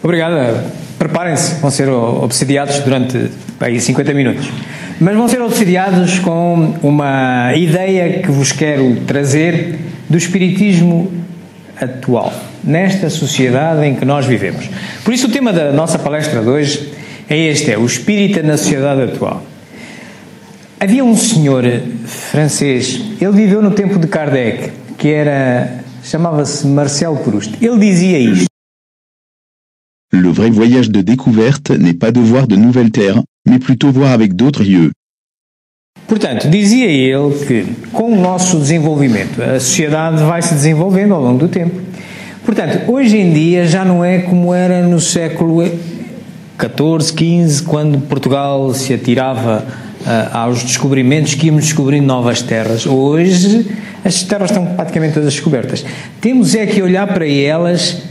Obrigado. Preparem-se, vão ser obsediados durante aí 50 minutos. Mas vão ser obsediados com uma ideia que vos quero trazer do espiritismo atual, nesta sociedade em que nós vivemos. Por isso o tema da nossa palestra de hoje é este, o espírita na sociedade atual. Havia um senhor francês, ele viveu no tempo de Kardec, chamava-se Marcel Proust. Ele dizia isto: Le vrai voyage de découverte n'est pas de voir de nouvelles terres, mais plutôt voir avec d'autres yeux. Portanto, dizia ele que com o nosso desenvolvimento, a sociedade vai se desenvolvendo ao longo do tempo. Portanto, hoje em dia já não é como era no século XIV, XV, quando Portugal se atirava aos descobrimentos, que íamos descobrindo novas terras. Hoje as terras estão praticamente todas descobertas. Temos é que olhar para elas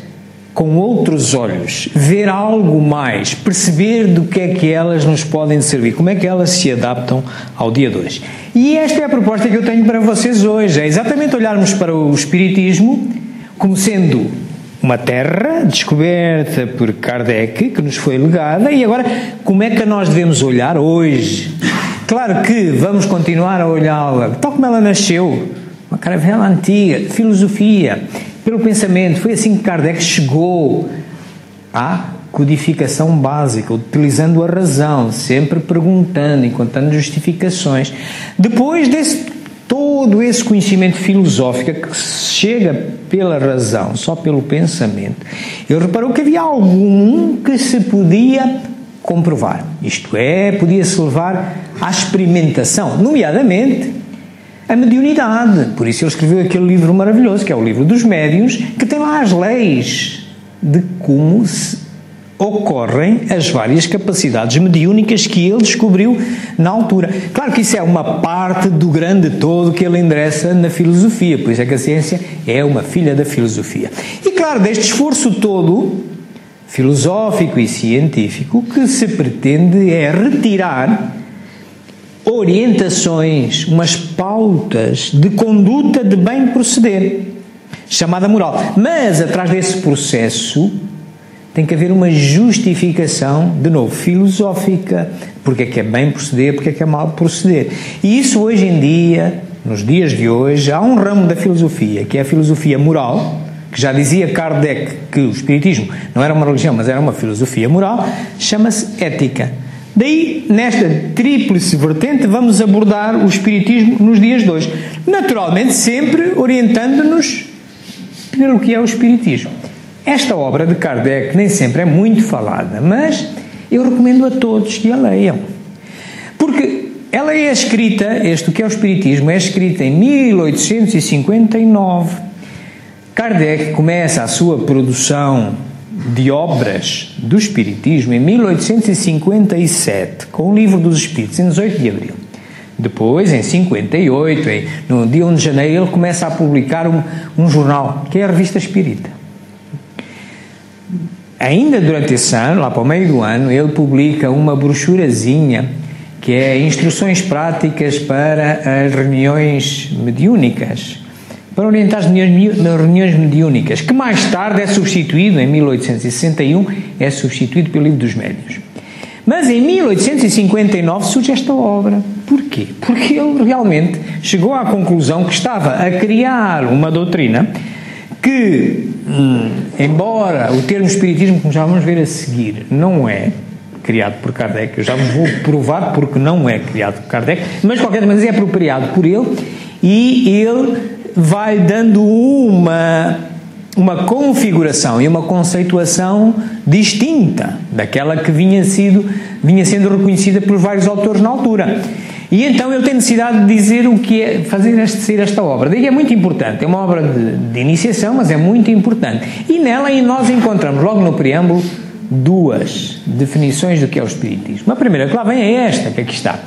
com outros olhos, ver algo mais, perceber do que é que elas nos podem servir, como é que elas se adaptam ao dia de hoje. E esta é a proposta que eu tenho para vocês hoje, é exatamente olharmos para o espiritismo como sendo uma terra descoberta por Kardec, que nos foi legada, e agora como é que nós devemos olhar hoje? Claro que vamos continuar a olhá-la tal como ela nasceu, uma caravela antiga, filosofia, pelo pensamento. Foi assim que Kardec chegou à codificação básica, utilizando a razão, sempre perguntando, encontrando justificações. Depois todo esse conhecimento filosófico que chega pela razão, só pelo pensamento, ele reparou que havia algum que se podia comprovar. Isto é, podia-se levar à experimentação, nomeadamente a mediunidade. Por isso ele escreveu aquele livro maravilhoso, que é o livro dos médiuns, que tem lá as leis de como ocorrem as várias capacidades mediúnicas que ele descobriu na altura. Claro que isso é uma parte do grande todo que ele endereça na filosofia, por isso é que a ciência é uma filha da filosofia. E claro, deste esforço todo, filosófico e científico, o que se pretende é retirar orientações, umas pautas de conduta de bem proceder, chamada moral. Mas atrás desse processo tem que haver uma justificação, de novo, filosófica, porque é que é bem proceder, porque é que é mal proceder. E isso hoje em dia, nos dias de hoje, há um ramo da filosofia, que é a filosofia moral, que já dizia Kardec que o espiritismo não era uma religião, mas era uma filosofia moral, chama-se ética. Daí, nesta tríplice vertente, vamos abordar o espiritismo nos dias de hoje. Naturalmente, sempre orientando-nos pelo que é o espiritismo. Esta obra de Kardec nem sempre é muito falada, mas eu recomendo a todos que a leiam. Porque ela é escrita, o que é o espiritismo, é escrita em 1859. Kardec começa a sua produção de obras do espiritismo em 1857, com o Livro dos Espíritos, em 18 de abril. Depois, em 58, no dia 1 de janeiro, ele começa a publicar um jornal, que é a Revista Espírita. Ainda durante esse ano, lá para o meio do ano, ele publica uma brochurazinha, que é Instruções Práticas para as Reuniões Mediúnicas, para orientar as reuniões mediúnicas, que mais tarde é substituído, em 1861, é substituído pelo Livro dos Médiuns. Mas em 1859 surge esta obra. Porquê? Porque ele realmente chegou à conclusão que estava a criar uma doutrina que, embora o termo espiritismo, como já vamos ver a seguir, não é criado por Kardec, eu já vos vou provar porque não é criado por Kardec, mas de qualquer maneira é apropriado por ele, e ele vai dando uma configuração e uma conceituação distinta daquela que vinha sendo reconhecida pelos vários autores na altura. E então ele tem necessidade de dizer o que é, ser esta obra. Daí é muito importante, é uma obra de iniciação, mas é muito importante. E nela nós encontramos, logo no preâmbulo, duas definições do que é o espiritismo. A primeira que lá vem é esta, que aqui está.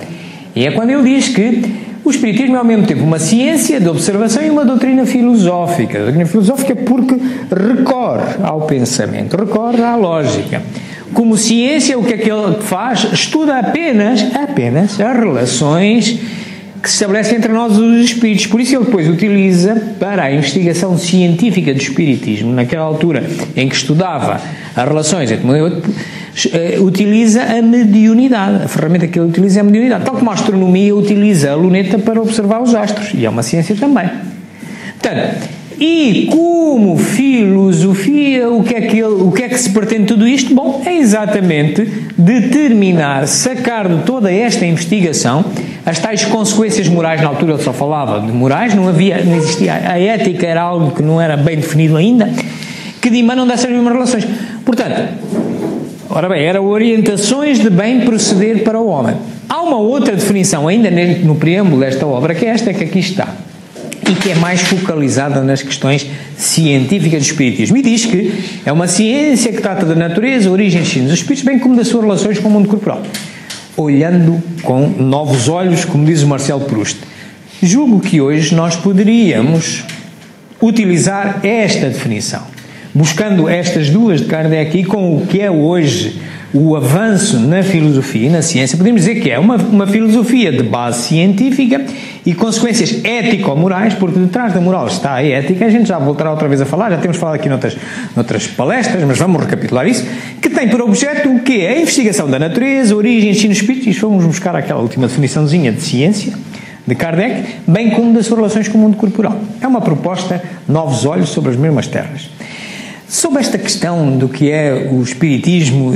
E é quando ele diz que o espiritismo é ao mesmo tempo uma ciência de observação e uma doutrina filosófica. A doutrina filosófica porque recorre ao pensamento, recorre à lógica. Como ciência, o que é que ele faz? Estuda apenas as relações que se estabelece entre nós os espíritos. Por isso ele depois utiliza para a investigação científica do espiritismo, naquela altura em que estudava as relações entre um e outro, utiliza a mediunidade. A ferramenta que ele utiliza é a mediunidade. Tal como a astronomia utiliza a luneta para observar os astros. E é uma ciência também. Portanto, e como filosofia, o que é que se pretende tudo isto? Bom, é exatamente determinar, sacar de toda esta investigação as tais consequências morais. Na altura ele só falava de morais, não existia, a ética era algo que não era bem definido ainda, que dimanam dessas mesmas relações. Portanto, ora bem, eram orientações de bem proceder para o homem. Há uma outra definição ainda no preâmbulo desta obra, que é esta que aqui está, e que é mais focalizada nas questões científicas do espiritismo. E diz que é uma ciência que trata da natureza, origem e destino dos espíritos, bem como das suas relações com o mundo corporal, olhando com novos olhos, como diz o Marcel Proust. Julgo que hoje nós poderíamos utilizar esta definição, buscando estas duas de Kardec e com o que é hoje o avanço na filosofia e na ciência, podemos dizer que é uma filosofia de base científica e consequências ético-morais, porque detrás da moral está a ética. A gente já voltará outra vez a falar, já temos falado aqui noutras palestras, mas vamos recapitular isso, que tem por objeto o quê? A investigação da natureza, origem, destino, espírito, e vamos buscar aquela última definiçãozinha de ciência, de Kardec, bem como das suas relações com o mundo corporal. É uma proposta, novos olhos sobre as mesmas terras. Sobre esta questão do que é o espiritismo,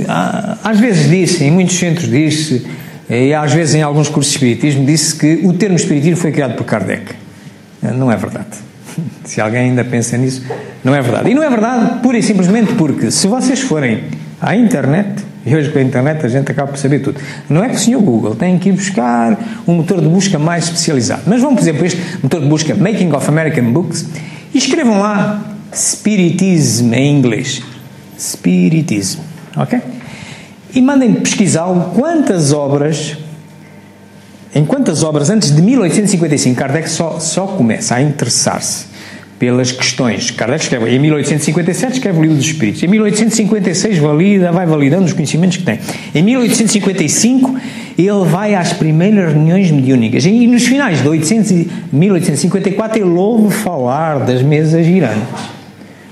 às vezes disse, em muitos centros disse, e às vezes em alguns cursos de espiritismo, disse que o termo espiritismo foi criado por Kardec. Não é verdade. Se alguém ainda pensa nisso, não é verdade. E não é verdade pura e simplesmente porque, se vocês forem à internet, e hoje com a internet a gente acaba por saber tudo, não é que o senhor Google tem que ir buscar um motor de busca mais especializado, mas vão, por exemplo, este motor de busca Making of American Books, e escrevam lá Spiritism em inglês. Spiritism, ok? E mandem pesquisá-lo em quantas obras antes de 1855 Kardec só começa a interessar-se pelas questões. Kardec escreve em 1857, escreve o Livro dos Espíritos. Em 1856 vai validando os conhecimentos que tem. Em 1855 ele vai às primeiras reuniões mediúnicas. E nos finais de 1854 ele ouve falar das mesas girantes.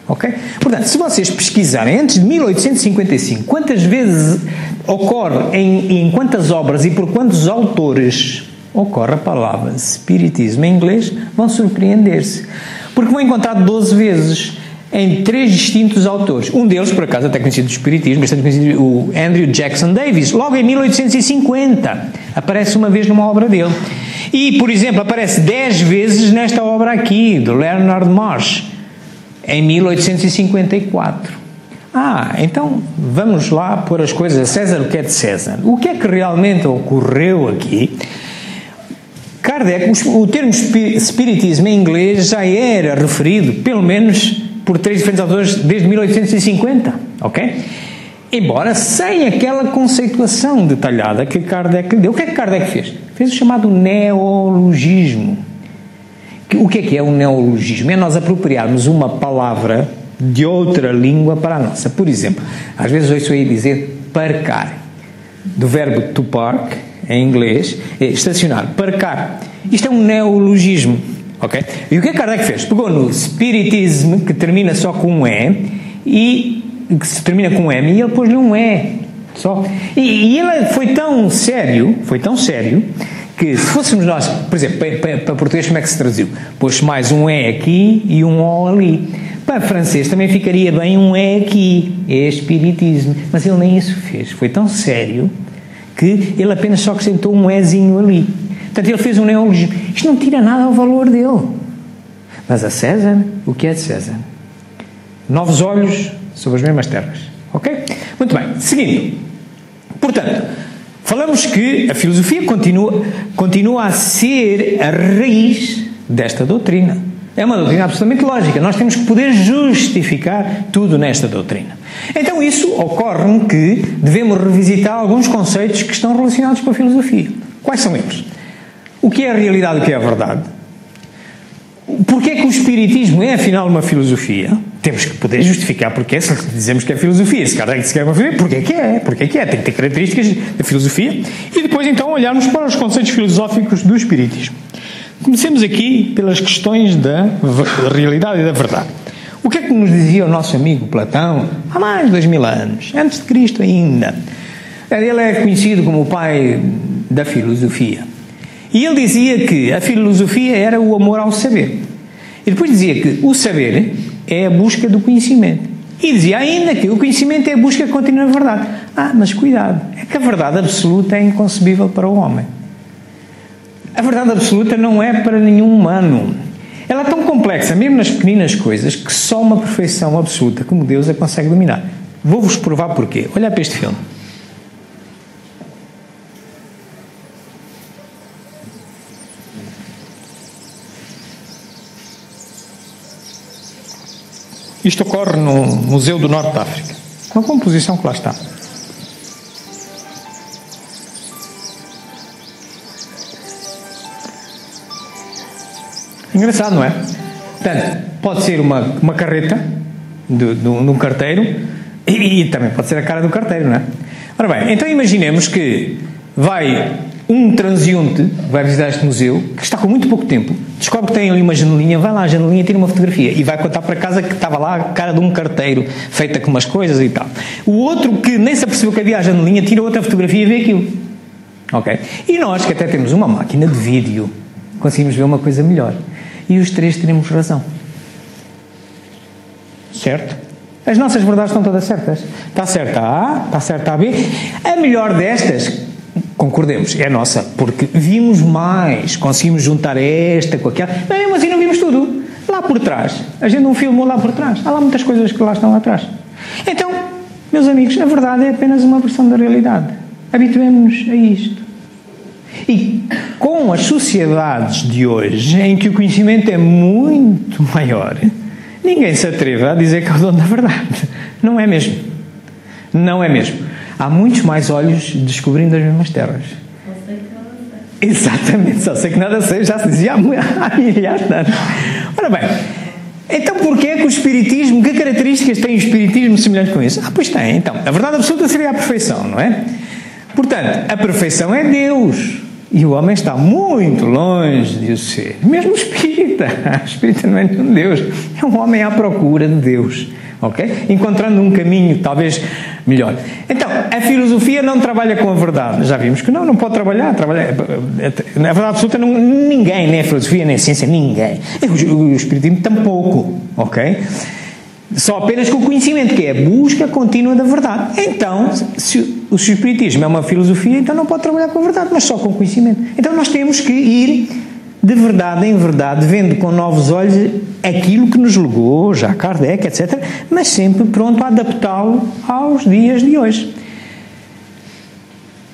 Ok? Portanto, se vocês pesquisarem antes de 1855, quantas vezes ocorre, em quantas obras e por quantos autores ocorre a palavra espiritismo em inglês, vão surpreender-se. Porque vão encontrar 12 vezes em 3 distintos autores. Um deles, por acaso, até conhecido do espiritismo, bastante conhecido, o Andrew Jackson Davis. Logo em 1850, aparece uma vez numa obra dele. E, por exemplo, aparece 10 vezes nesta obra aqui, do Leonard Marsh, em 1854. Então vamos lá pôr as coisas a César o que é de César. O que é que realmente ocorreu aqui? Kardec, o termo espiritismo em inglês já era referido, pelo menos, por 3 diferentes autores desde 1850, ok? Embora sem aquela conceituação detalhada que Kardec lhe deu. O que é que Kardec fez? Fez o chamado neologismo. O que é o neologismo? É nós apropriarmos uma palavra de outra língua para a nossa. Por exemplo, às vezes ouço aí dizer parcar, do verbo to park, em inglês, é estacionar, parcar. Isto é um neologismo, ok? E o que Kardec fez? Pegou no spiritismo, que termina só com um E, e que se termina com um M, e ele pôs-lhe um E, só. E ele foi tão sério, que se fôssemos nós, por exemplo, para português como é que se traduziu? Pôs mais um E aqui e um O ali. Para francês também ficaria bem um E aqui, é espiritismo. Mas ele nem isso fez, foi tão sério que ele apenas só acrescentou um Ezinho ali. Portanto, ele fez um neologismo. Isto não tira nada ao valor dele. Mas a César, o que é de César? Novos olhos sobre as mesmas terras. Ok? Muito bem, seguindo. Portanto, falamos que a filosofia continua a ser a raiz desta doutrina. É uma doutrina absolutamente lógica. Nós temos que poder justificar tudo nesta doutrina. Então isso ocorre que devemos revisitar alguns conceitos que estão relacionados com a filosofia. Quais são eles? O que é a realidade e o que é a verdade? Porquê é que o espiritismo é afinal uma filosofia? Temos que poder justificar porque se dizemos que é filosofia. Se Kardec se quer uma filosofia, porquê que é? Tem que ter características da filosofia. E depois então olharmos para os conceitos filosóficos do espiritismo. Comecemos aqui pelas questões da realidade e da verdade. O que é que nos dizia o nosso amigo Platão há mais de 2000 anos, antes de Cristo ainda? Ele é conhecido como o pai da filosofia. E ele dizia que a filosofia era o amor ao saber. E depois dizia que o saber é a busca do conhecimento. E dizia ainda que o conhecimento é a busca contínua da verdade. Mas cuidado, é que a verdade absoluta é inconcebível para o homem. A verdade absoluta não é para nenhum humano. Ela é tão complexa, mesmo nas pequeninas coisas, que só uma perfeição absoluta como Deus a consegue dominar. Vou-vos provar porquê. Olha para este filme. Isto ocorre no Museu do Norte da África. Uma composição que lá está. Engraçado, não é? Portanto, pode ser uma carreta de um carteiro e também pode ser a cara do carteiro, não é? Ora bem, então imaginemos que vai um transeunte, vai visitar este museu, que está com muito pouco tempo, descobre que tem ali uma janelinha, vai lá à janelinha, tira uma fotografia e vai contar para casa que estava lá a cara de um carteiro, feita com umas coisas e tal. O outro, que nem se apercebeu que havia a janelinha, tira outra fotografia e vê aquilo. Ok? E nós, que até temos uma máquina de vídeo, conseguimos ver uma coisa melhor. E os três teremos razão. Certo? As nossas verdades estão todas certas. Está certa a A, está certa a B. A melhor destas, concordemos, é a nossa, porque vimos mais, conseguimos juntar esta com aquela, mas mesmo assim não vimos tudo. Lá por trás, a gente não filmou lá por trás. Há lá muitas coisas que lá estão lá atrás. Então, meus amigos, a verdade é apenas uma versão da realidade. Habituemos-nos a isto. E com as sociedades de hoje, em que o conhecimento é muito maior, ninguém se atreve a dizer que é o dono da verdade. Não é mesmo. Não é mesmo. Há muitos mais olhos descobrindo as mesmas terras. Só sei que nada sei. Exatamente, só sei que nada sei, já se dizia há milhares de anos. Ora bem, então porquê é que o Espiritismo, que características tem o Espiritismo semelhante com isso? Pois tem, então, a verdade absoluta seria a perfeição, não é? Portanto, a perfeição é Deus. E o homem está muito longe de o ser. Mesmo o espírita. O espírita não é nenhum Deus. É um homem à procura de Deus. Ok? Encontrando um caminho talvez melhor. Então, a filosofia não trabalha com a verdade. Já vimos que não pode trabalhar. Na verdade absoluta, ninguém, nem a filosofia, nem a ciência, ninguém. O espiritismo tampouco. Ok? Só apenas com o conhecimento, que é a busca contínua da verdade. Então, se o espiritismo é uma filosofia, então não pode trabalhar com a verdade, mas só com o conhecimento. Então nós temos que ir de verdade em verdade, vendo com novos olhos aquilo que nos legou já Kardec, etc., mas sempre pronto a adaptá-lo aos dias de hoje.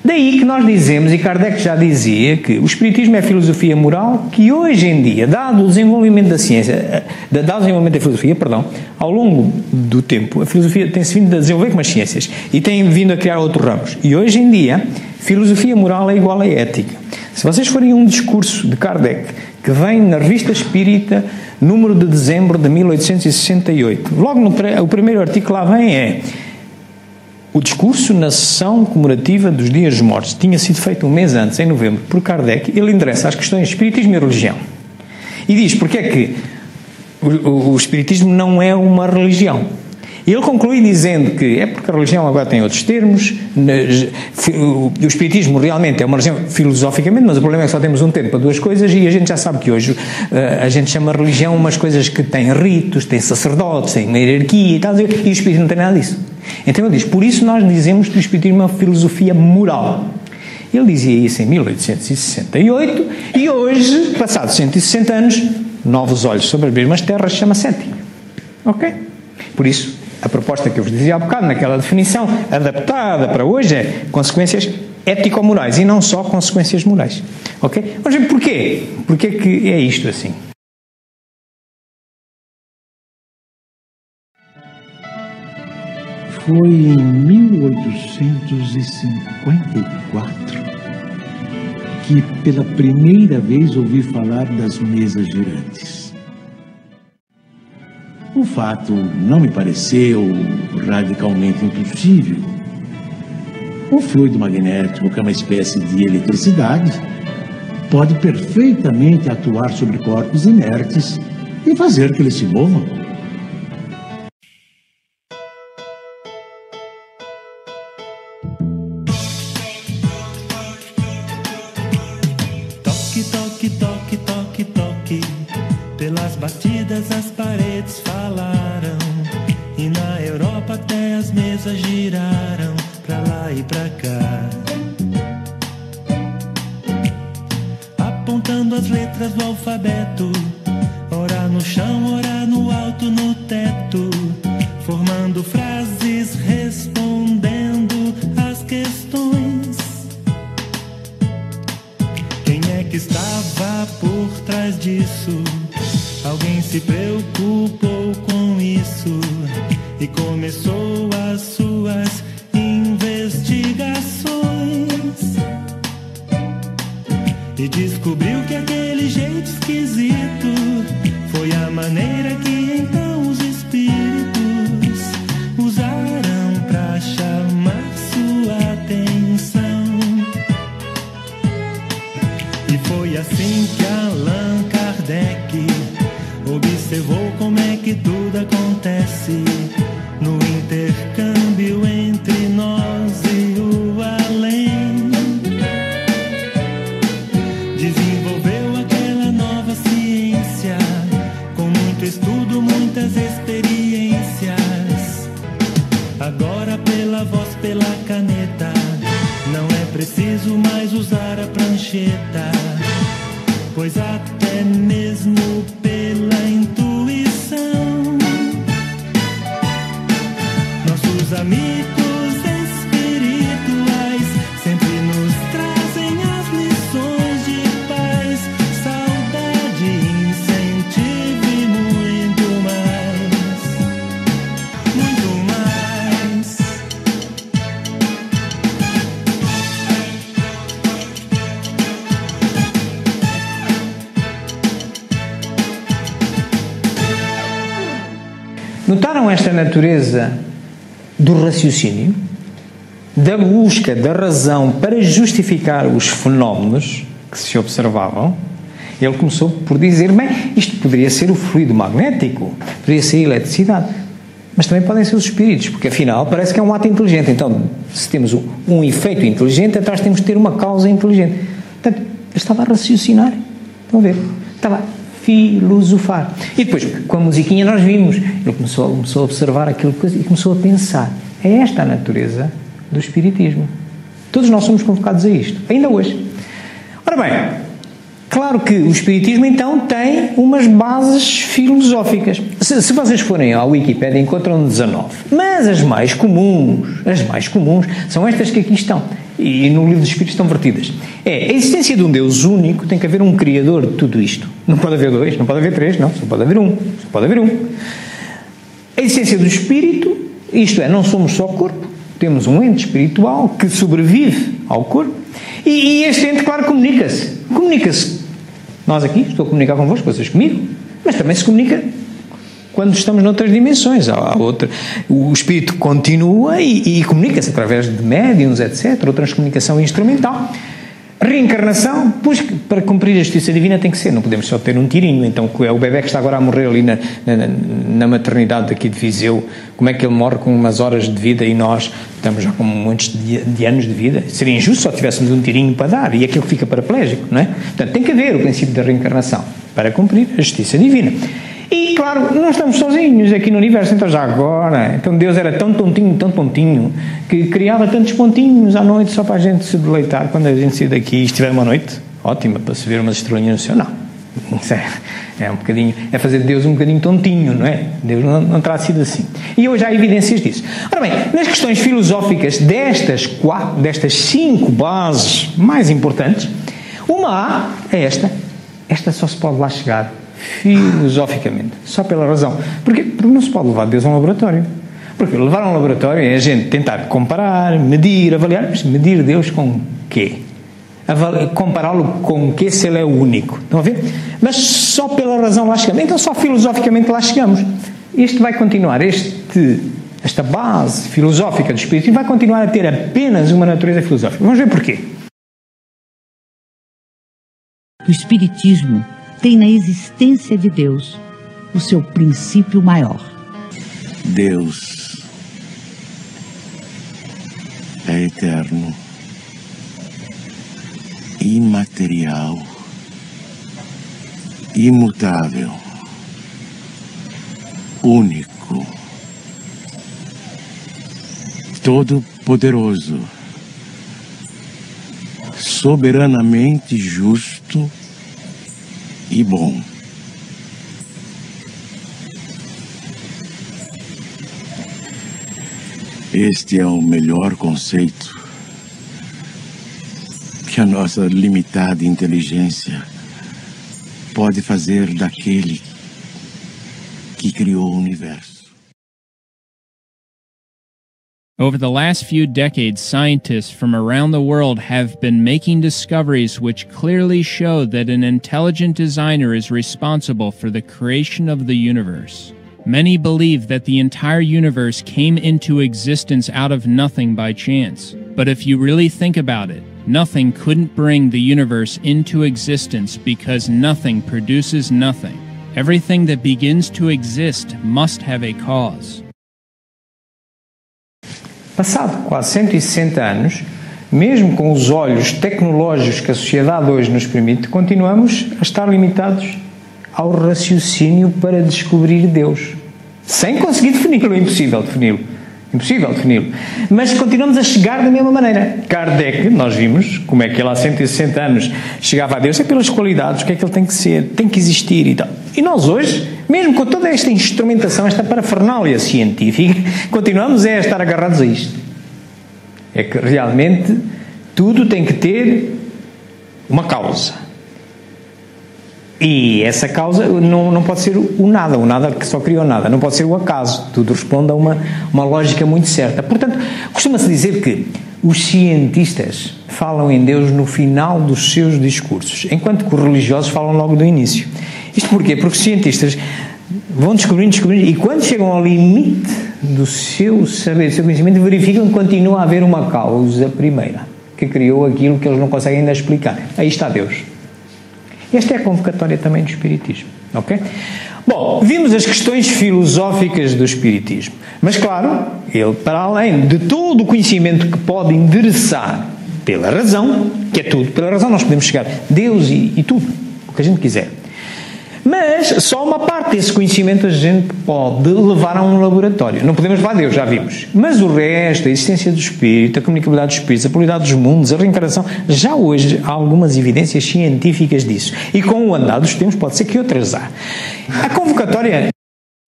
Daí que nós dizemos, e Kardec já dizia, que o Espiritismo é filosofia moral que hoje em dia, dado o desenvolvimento da ciência, dado o desenvolvimento da filosofia, ao longo do tempo, a filosofia tem-se vindo a desenvolver como as ciências e tem vindo a criar outros ramos. E hoje em dia, filosofia moral é igual a ética. Se vocês forem um discurso de Kardec, que vem na Revista Espírita, número de dezembro de 1868, logo o primeiro artigo lá vem é: o discurso na sessão comemorativa dos Dias dos Mortos tinha sido feito um mês antes, em novembro, por Kardec. Ele endereça as questões de espiritismo e religião. E diz porque é que o espiritismo não é uma religião. E ele conclui dizendo que é porque a religião agora tem outros termos, o espiritismo realmente é uma religião filosoficamente, mas o problema é que só temos um termo para duas coisas e a gente já sabe que hoje a gente chama religião umas coisas que têm ritos, têm sacerdotes, têm uma hierarquia e tal, e o espiritismo não tem nada disso. Então ele diz, por isso nós dizemos que o espiritismo é uma filosofia moral. Ele dizia isso em 1868 e hoje, passados 160 anos, novos olhos sobre as mesmas terras, chama-se ética. Ok? Por isso, a proposta que eu vos dizia há bocado, naquela definição, adaptada para hoje, é consequências ético-morais e não só consequências morais. Ok? Vamos ver porquê. Porquê que é isto assim? Foi em 1854 que pela primeira vez ouvi falar das mesas girantes. O fato não me pareceu radicalmente impossível. O fluido magnético, que é uma espécie de eletricidade, pode perfeitamente atuar sobre corpos inertes e fazer que eles se movam. Toque, toque, toque, toque, toque. Pelas batidas as paredes falaram. E na Europa até as mesas giraram pra lá e pra cá, apontando as letras do alfabeto, ora no chão, ora no alto, no teto, formando frases, respondendo às questões. Quem é que estava por trás disso? Alguém se preocupou com isso e começou as suas investigações. E descobriu que aquele jeito esquisito foi a maneira que então os espíritos usaram pra chamar sua atenção. E foi assim que Allan Kardec observou como é que tudo acontece no intercâmbio entre nós e o além. Desenvolveu aquela nova ciência com muito estudo, muitas experiências. Agora pela voz, pela caneta, não é preciso mais usar a prancheta, pois até mesmo pela intuição nossos amigos espirituais sempre nos trazem as lições de paz, saudade, incentivo e muito mais, muito mais. Notaram esta natureza do raciocínio, da busca da razão para justificar os fenómenos que se observavam? Ele começou por dizer, bem, isto poderia ser o fluido magnético, poderia ser a eletricidade, mas também podem ser os espíritos, porque afinal parece que é um ato inteligente. Então, se temos um efeito inteligente, atrás temos de ter uma causa inteligente. Portanto, ele estava a raciocinar, estão a ver? Estava a filosofar. E depois, com a musiquinha nós vimos, ele começou a observar aquilo e começou a pensar. É esta a natureza do espiritismo. Todos nós somos convocados a isto, ainda hoje. Ora bem, claro que o espiritismo então tem umas bases filosóficas. Se vocês forem à Wikipédia encontram 19, mas as mais comuns são estas que aqui estão. E no livro dos Espíritos estão vertidas. É a existência de um Deus único, tem que haver um Criador de tudo isto. Não pode haver dois, não pode haver três, não, só pode haver um. Só pode haver um. A existência do Espírito, isto é, não somos só corpo, temos um ente espiritual que sobrevive ao corpo e este ente, claro, comunica-se. Comunica-se. Nós aqui, estou a comunicar convosco, vocês comigo, mas também se comunica quando estamos noutras dimensões. O espírito continua e comunica-se através de médiums, etc., ou transcomunicação instrumental. Reencarnação, pois para cumprir a justiça divina tem que ser, não podemos só ter um tirinho. Então é o bebê que está agora a morrer ali na maternidade daqui de Viseu, como é que ele morre com umas horas de vida e nós estamos já com muitos de anos de vida? Seria injusto só tivéssemos um tirinho para dar e aquilo fica paraplégico, não é? Portanto, tem que haver o princípio da reencarnação para cumprir a justiça divina. E, claro, não estamos sozinhos aqui no universo, então já agora, então Deus era tão tontinho, que criava tantos pontinhos à noite só para a gente se deleitar quando a gente sair daqui e estiver uma noite ótima para se ver umas estrelinhas no céu. Não, isso é um bocadinho, é fazer de Deus um bocadinho tontinho, não é? Deus não terá sido assim. E hoje há evidências disso. Ora bem, nas questões filosóficas destas 5 bases mais importantes, uma é esta só se pode lá chegar filosoficamente, só pela razão. Porque não se pode levar Deus a um laboratório. Porque levar a um laboratório é a gente tentar comparar, medir, avaliar, mas medir Deus com quê? Compará-lo com quê se ele é o único? Estão a ver? Mas só pela razão lá chegamos. Então só filosoficamente lá chegamos. Isto vai continuar, esta base filosófica do Espiritismo vai continuar a ter apenas uma natureza filosófica. Vamos ver porquê. O Espiritismo tem na existência de Deus o seu princípio maior. Deus é eterno, imaterial, imutável, único, todo-poderoso, soberanamente justo e bom. Este é o melhor conceito que a nossa limitada inteligência pode fazer daquele que criou o universo. Over the last few decades, scientists from around the world have been making discoveries which clearly show that an intelligent designer is responsible for the creation of the universe. Many believe that the entire universe came into existence out of nothing by chance. But if you really think about it, nothing couldn't bring the universe into existence because nothing produces nothing. Everything that begins to exist must have a cause. Passado quase 160 anos, mesmo com os olhos tecnológicos que a sociedade hoje nos permite, continuamos a estar limitados ao raciocínio para descobrir Deus. Sem conseguir defini-lo, é impossível defini-lo. Impossível defini-lo. Mas continuamos a chegar da mesma maneira. Kardec, nós vimos como é que ele há 160 anos chegava a Deus, é pelas qualidades, o que é que ele tem que ser, tem que existir e tal. E nós hoje, mesmo com toda esta instrumentação, esta parafernália científica, continuamos a estar agarrados a isto. É que realmente tudo tem que ter uma causa. E essa causa não pode ser o nada que só criou nada, não pode ser o acaso, tudo responde a uma lógica muito certa. Portanto, costuma-se dizer que os cientistas falam em Deus no final dos seus discursos, enquanto que os religiosos falam logo do início. Isto porquê? Porque os cientistas vão descobrindo, e quando chegam ao limite do seu saber, do seu conhecimento, verificam que continua a haver uma causa primeira, que criou aquilo que eles não conseguem ainda explicar. Aí está Deus. Esta é a convocatória também do Espiritismo, ok? Bom, vimos as questões filosóficas do Espiritismo, mas claro, ele, para além de todo o conhecimento que pode endereçar pela razão, que é tudo, pela razão nós podemos chegar a Deus e tudo, o que a gente quiser. Mas só uma parte desse conhecimento a gente pode levar a um laboratório. Não podemos levar a Deus, já vimos. Mas o resto, a existência do espírito, a comunicabilidade dos espíritos, a pluralidade dos mundos, a reencarnação, já hoje há algumas evidências científicas disso. E com o andar dos tempos pode ser que outras há. A convocatória...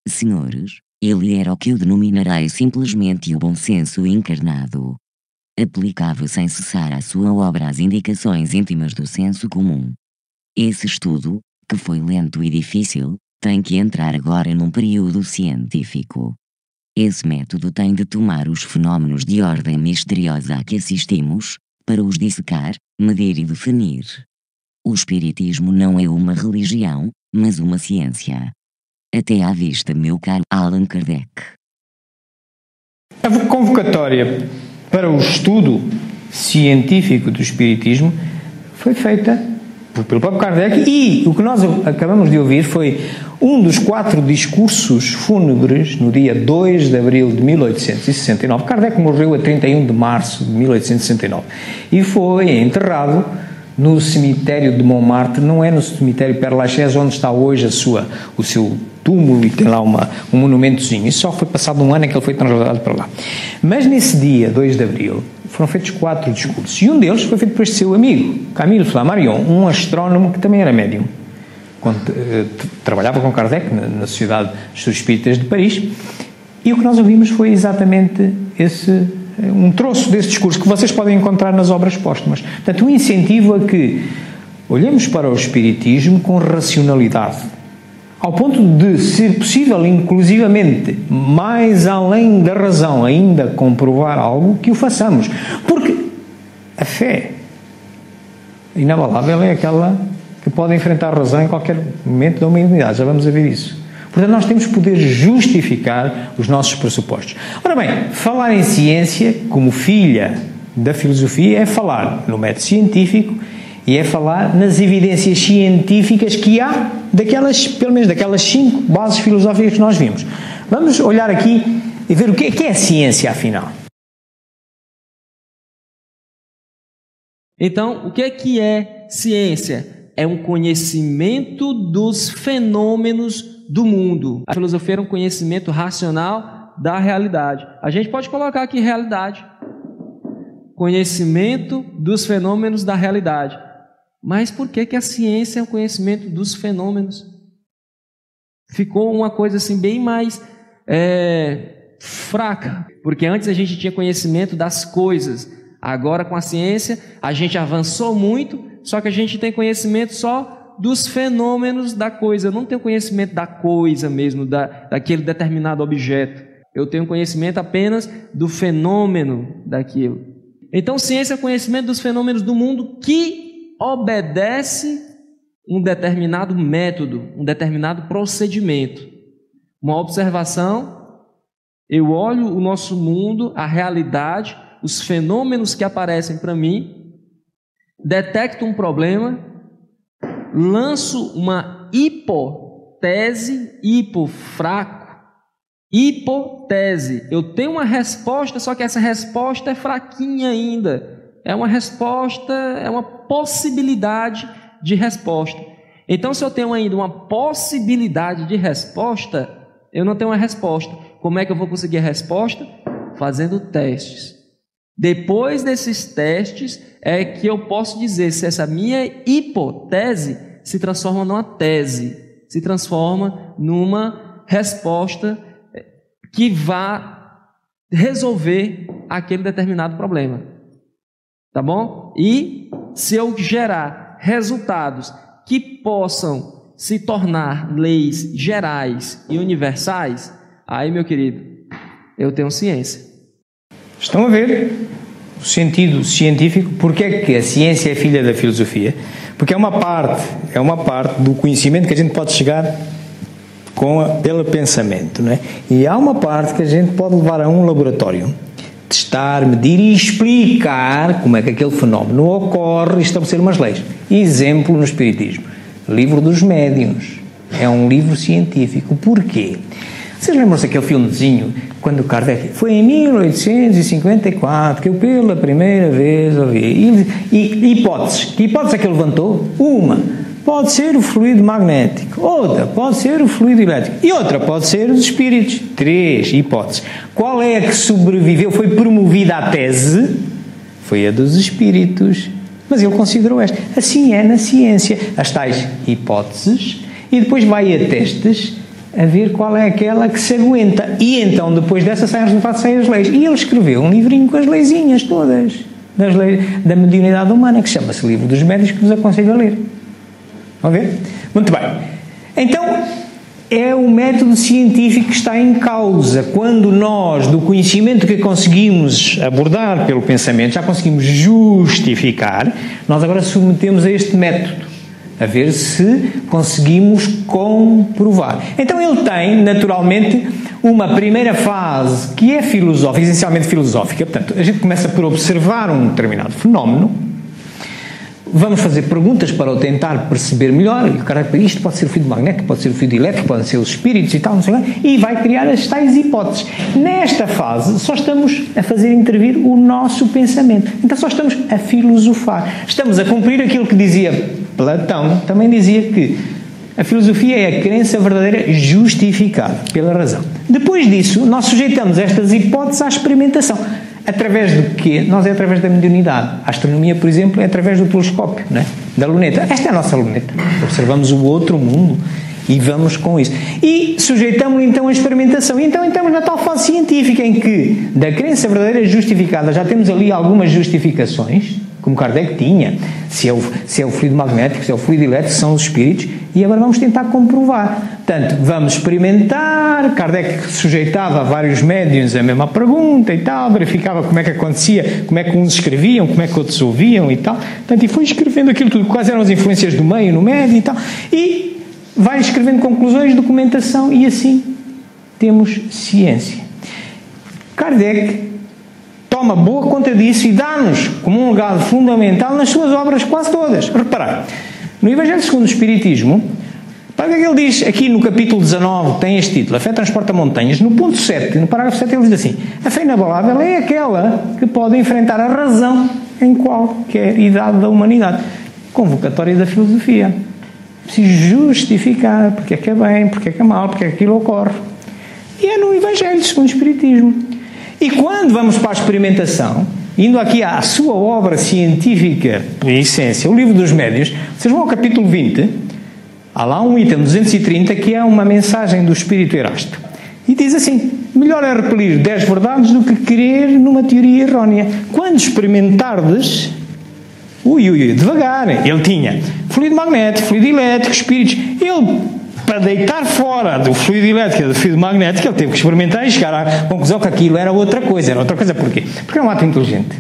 Senhores, ele era o que eu denominarei simplesmente o bom senso encarnado. Aplicava sem cessar à sua obra as indicações íntimas do senso comum. Esse estudo, que foi lento e difícil, tem que entrar agora num período científico. Esse método tem de tomar os fenómenos de ordem misteriosa a que assistimos, para os dissecar, medir e definir. O Espiritismo não é uma religião, mas uma ciência. Até à vista, meu caro Allan Kardec. A convocatória para o estudo científico do Espiritismo foi feita pelo próprio Kardec, e o que nós acabamos de ouvir foi um dos 4 discursos fúnebres no dia 2 de abril de 1869. Kardec morreu a 31 de março de 1869 e foi enterrado no cemitério de Montmartre, não é no cemitério Père Lachaise onde está hoje o seu túmulo e tem lá um monumentozinho. Isso só foi passado um ano em que ele foi transladado para lá. Mas nesse dia, 2 de abril, foram feitos 4 discursos. E um deles foi feito por este seu amigo, Camille Flammarion, um astrónomo que também era médium. Quando trabalhava com Kardec na Sociedade dos Espíritas de Paris. E o que nós ouvimos foi exatamente um troço desse discurso que vocês podem encontrar nas obras póstumas. Portanto, um incentivo a que olhemos para o Espiritismo com racionalidade, ao ponto de, ser possível, inclusivamente, mais além da razão, ainda comprovar algo, que o façamos. Porque a fé inabalável é aquela que pode enfrentar a razão em qualquer momento da humanidade. Já vamos a ver isso. Portanto, nós temos que poder justificar os nossos pressupostos. Ora bem, falar em ciência, como filha da filosofia, é falar no método científico E é falar nas evidências científicas que há, pelo menos daquelas 5 bases filosóficas que nós vimos. Vamos olhar aqui e ver o que é a ciência, afinal. Então, o que é ciência? É um conhecimento dos fenômenos do mundo. A filosofia era um conhecimento racional da realidade. A gente pode colocar aqui realidade. Conhecimento dos fenômenos da realidade. Mas por que a ciência é o conhecimento dos fenômenos? Ficou uma coisa assim bem mais fraca. Porque antes a gente tinha conhecimento das coisas. Agora com a ciência a gente avançou muito, só que a gente tem conhecimento só dos fenômenos da coisa. Eu não tenho conhecimento da coisa mesmo, daquele determinado objeto. Eu tenho conhecimento apenas do fenômeno daquilo. Então ciência é o conhecimento dos fenômenos do mundo que obedece um determinado método, um determinado procedimento. Uma observação, eu olho o nosso mundo, a realidade, os fenômenos que aparecem para mim, detecto um problema, lanço uma hipótese, hipótese. Eu tenho uma resposta, só que essa resposta é fraquinha ainda. É uma resposta, é uma possibilidade de resposta. Então, se eu tenho ainda uma possibilidade de resposta, eu não tenho uma resposta. Como é que eu vou conseguir a resposta? Fazendo testes. Depois desses testes é que eu posso dizer se essa minha hipótese se transforma numa tese, se transforma numa resposta que vá resolver aquele determinado problema. Tá bom? E se eu gerar resultados que possam se tornar leis gerais e universais, aí, meu querido, eu tenho ciência. Estão a ver o sentido científico? Porque é que a ciência é filha da filosofia? Porque é uma parte do conhecimento que a gente pode chegar pelo pensamento, não é? E há uma parte que a gente pode levar a um laboratório, testar, medir e explicar como é que aquele fenómeno ocorre e estabelecer umas leis. Exemplo no Espiritismo. Livro dos Médiuns. É um livro científico. Porquê? Vocês lembram-se daquele filmezinho, quando o Kardec... Foi em 1854 que eu pela primeira vez ouvi. E hipóteses. Que hipótese é que ele levantou? Uma. Pode ser o fluido magnético. Outra, pode ser o fluido elétrico. E outra, pode ser os espíritos. 3 hipóteses. Qual é a que sobreviveu? Foi promovida a tese? Foi a dos espíritos. Mas ele considerou esta. Assim é na ciência. As tais hipóteses. E depois vai a testes a ver qual é aquela que se aguenta. E então, depois dessa, saem os resultados, saem as leis. E ele escreveu um livrinho com as leizinhas todas. Das leis da mediunidade humana, que chama-se Livro dos Médiuns, que nos aconselho a ler. Vamos ver? Muito bem. Então, é o método científico que está em causa. Quando nós, do conhecimento que conseguimos abordar pelo pensamento, já conseguimos justificar, nós agora submetemos a este método, a ver se conseguimos comprovar. Então, ele tem, naturalmente, uma primeira fase que é filosófica, essencialmente filosófica. Portanto, a gente começa por observar um determinado fenómeno. Vamos fazer perguntas para o tentar perceber melhor. E o cara, isto pode ser o fluido magnético, pode ser o fluido elétrico, podem ser os espíritos e tal, não sei o quê, e vai criar as tais hipóteses. Nesta fase, só estamos a fazer intervir o nosso pensamento. Então, só estamos a filosofar. Estamos a cumprir aquilo que dizia Platão. Também dizia que a filosofia é a crença verdadeira justificada pela razão. Depois disso, nós sujeitamos estas hipóteses à experimentação. Através do quê? Nós é através da mediunidade. A astronomia, por exemplo, é através do telescópio, não é? Da luneta. Esta é a nossa luneta. Observamos o outro mundo e vamos com isso. E sujeitamos então a experimentação. E então entramos na tal fase científica em que, da crença verdadeira justificada, já temos ali algumas justificações, como Kardec tinha, se é o fluido magnético, se é o fluido elétrico, são os espíritos, e agora vamos tentar comprovar. Portanto, vamos experimentar. Kardec sujeitava a vários médiuns a mesma pergunta e tal, verificava como é que acontecia, como é que uns escreviam, como é que outros ouviam e tal. Portanto, e foi escrevendo aquilo tudo, quais eram as influências do meio, no médio e tal, e vai escrevendo conclusões, documentação, e assim temos ciência. Kardec toma boa conta disso e dá-nos como um legado fundamental nas suas obras quase todas. Reparai, no Evangelho segundo o Espiritismo, para que ele diz aqui no capítulo 19, tem este título, a fé transporta montanhas, no ponto 7, no parágrafo 7 ele diz assim: a fé inabalável é aquela que pode enfrentar a razão em qualquer idade da humanidade. Convocatória da filosofia. Preciso justificar porque é que é bem, porque é que é mal, porque é que aquilo ocorre. E é no Evangelho segundo o Espiritismo. E quando vamos para a experimentação, indo aqui à sua obra científica, em essência, o Livro dos Médiuns, vocês vão ao capítulo 20, há lá um item 230 que é uma mensagem do Espírito Erasto. E diz assim: melhor é repelir 10 verdades do que crer numa teoria errónea. Quando experimentardes, devagar, ele tinha fluido magnético, fluido elétrico, espíritos. Ele, para deitar fora do fluido elétrico e do fluido magnético, ele teve que experimentar e chegar à conclusão que aquilo era outra coisa. Era outra coisa porquê? Porque é um ato inteligente.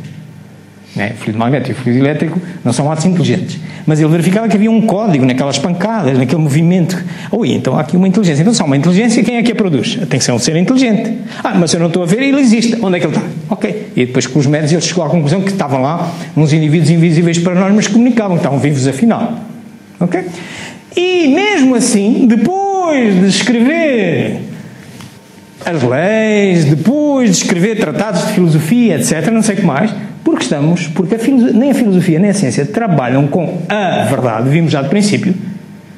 O fluido magnético e o fluido elétrico não são atos inteligentes. Mas ele verificava que havia um código naquelas pancadas, naquele movimento. Então há aqui uma inteligência. Então, se há uma inteligência, quem é que a produz? Tem que ser um ser inteligente. Mas eu não estou a ver, ele existe. Onde é que ele está? Ok. E depois, com os médios, ele chegou à conclusão que estavam lá uns indivíduos invisíveis para nós, mas comunicavam, que estavam vivos afinal. Ok? E mesmo assim, depois de escrever as leis, depois de escrever tratados de filosofia, etc., não sei o que mais, porque nem a filosofia nem a ciência trabalham com a verdade, vimos já de princípio,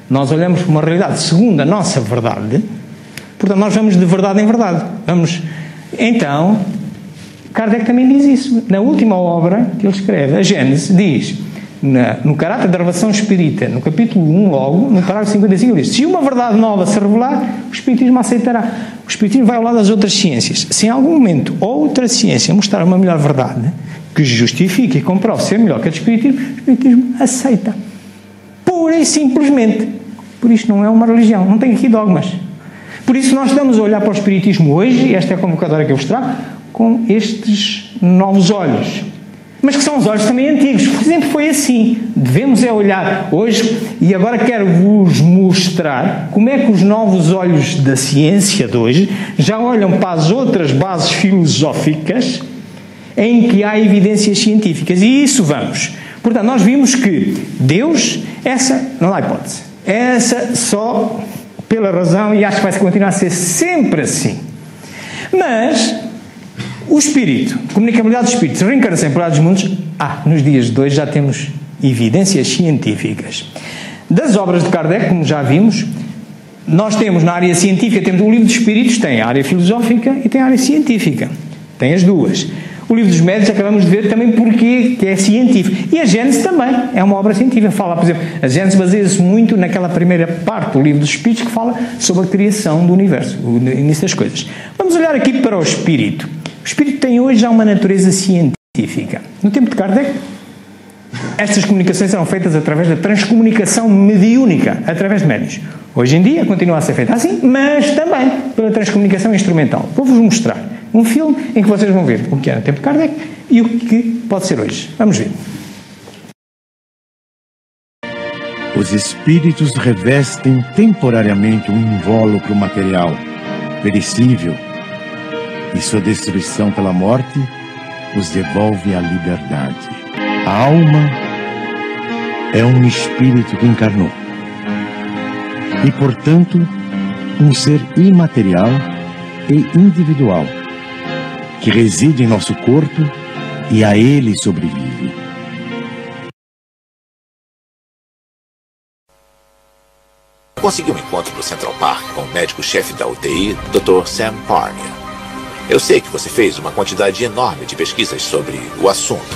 nós olhamos para uma realidade segundo a nossa verdade, portanto nós vamos de verdade em verdade. Então, Kardec também diz isso, na última obra que ele escreve, a Gênese, diz, no caráter da revelação espírita, no capítulo 1 logo, no parágrafo 55, ele diz: se uma verdade nova se revelar, o Espiritismo aceitará. O Espiritismo vai ao lado das outras ciências. Se em algum momento outra ciência mostrar uma melhor verdade, que justifique e comprove ser melhor que a do Espiritismo, o Espiritismo aceita. Pura e simplesmente. Por isso não é uma religião, não tem aqui dogmas. Por isso nós estamos a olhar para o Espiritismo hoje, e esta é a convocatória que eu vos trago, com estes novos olhos. Mas que são os olhos também antigos. Sempre foi assim. Devemos olhar hoje, e agora quero-vos mostrar como é que os novos olhos da ciência de hoje já olham para as outras bases filosóficas em que há evidências científicas. E isso vamos. Portanto, nós vimos que Deus, essa não há hipótese. Essa só pela razão, e acho que vai continuar a ser sempre assim. Mas o Espírito, comunicabilidade do Espírito, reencarnação em dos mundos, nos dias de hoje já temos evidências científicas. Das obras de Kardec, como já vimos, nós temos na área científica, temos o Livro dos Espíritos, tem a área filosófica e tem a área científica. Tem as duas. O Livro dos Médiuns acabamos de ver também porque que é científico. E a Gênese também é uma obra científica. Fala, por exemplo, a Gênese baseia-se muito naquela primeira parte do Livro dos Espíritos que fala sobre a criação do universo, o início das coisas. Vamos olhar aqui para o Espírito. O Espírito tem hoje já uma natureza científica. No tempo de Kardec, estas comunicações eram feitas através da transcomunicação mediúnica, através de médiuns. Hoje em dia continua a ser feita assim, mas também pela transcomunicação instrumental. Vou-vos mostrar um filme em que vocês vão ver o que era no tempo de Kardec e o que pode ser hoje. Vamos ver. Os espíritos revestem temporariamente um invólucro material, perecível, e sua destruição pela morte os devolve à liberdade. A alma é um espírito que encarnou e, portanto, um ser imaterial e individual que reside em nosso corpo e a ele sobrevive. Consegui um encontro no Central Park com o médico-chefe da UTI, Dr. Sam Parnia. Eu sei que você fez uma quantidade enorme de pesquisas sobre o assunto.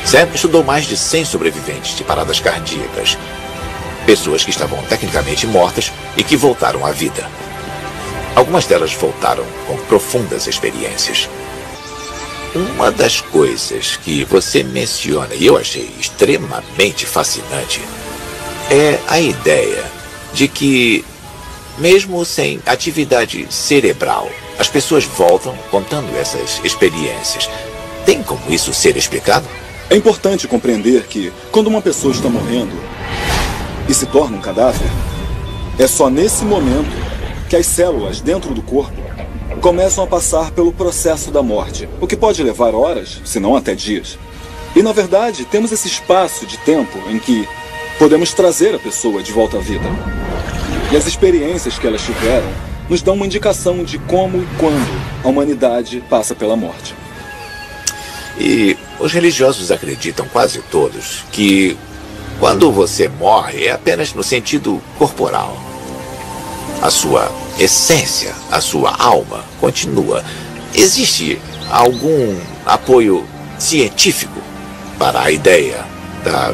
Sam estudou mais de 100 sobreviventes de paradas cardíacas. Pessoas que estavam tecnicamente mortas e que voltaram à vida. Algumas delas voltaram com profundas experiências. Uma das coisas que você menciona e eu achei extremamente fascinante é a ideia de que, mesmo sem atividade cerebral, as pessoas voltam contando essas experiências. Tem como isso ser explicado? É importante compreender que, quando uma pessoa está morrendo e se torna um cadáver, é só nesse momento que as células dentro do corpo começam a passar pelo processo da morte, o que pode levar horas, se não até dias. E, na verdade, temos esse espaço de tempo em que podemos trazer a pessoa de volta à vida. E as experiências que elas tiveram nos dão uma indicação de como e quando a humanidade passa pela morte. E os religiosos acreditam quase todos que quando você morre é apenas no sentido corporal. A sua essência, a sua alma continua. Existe algum apoio científico para a ideia da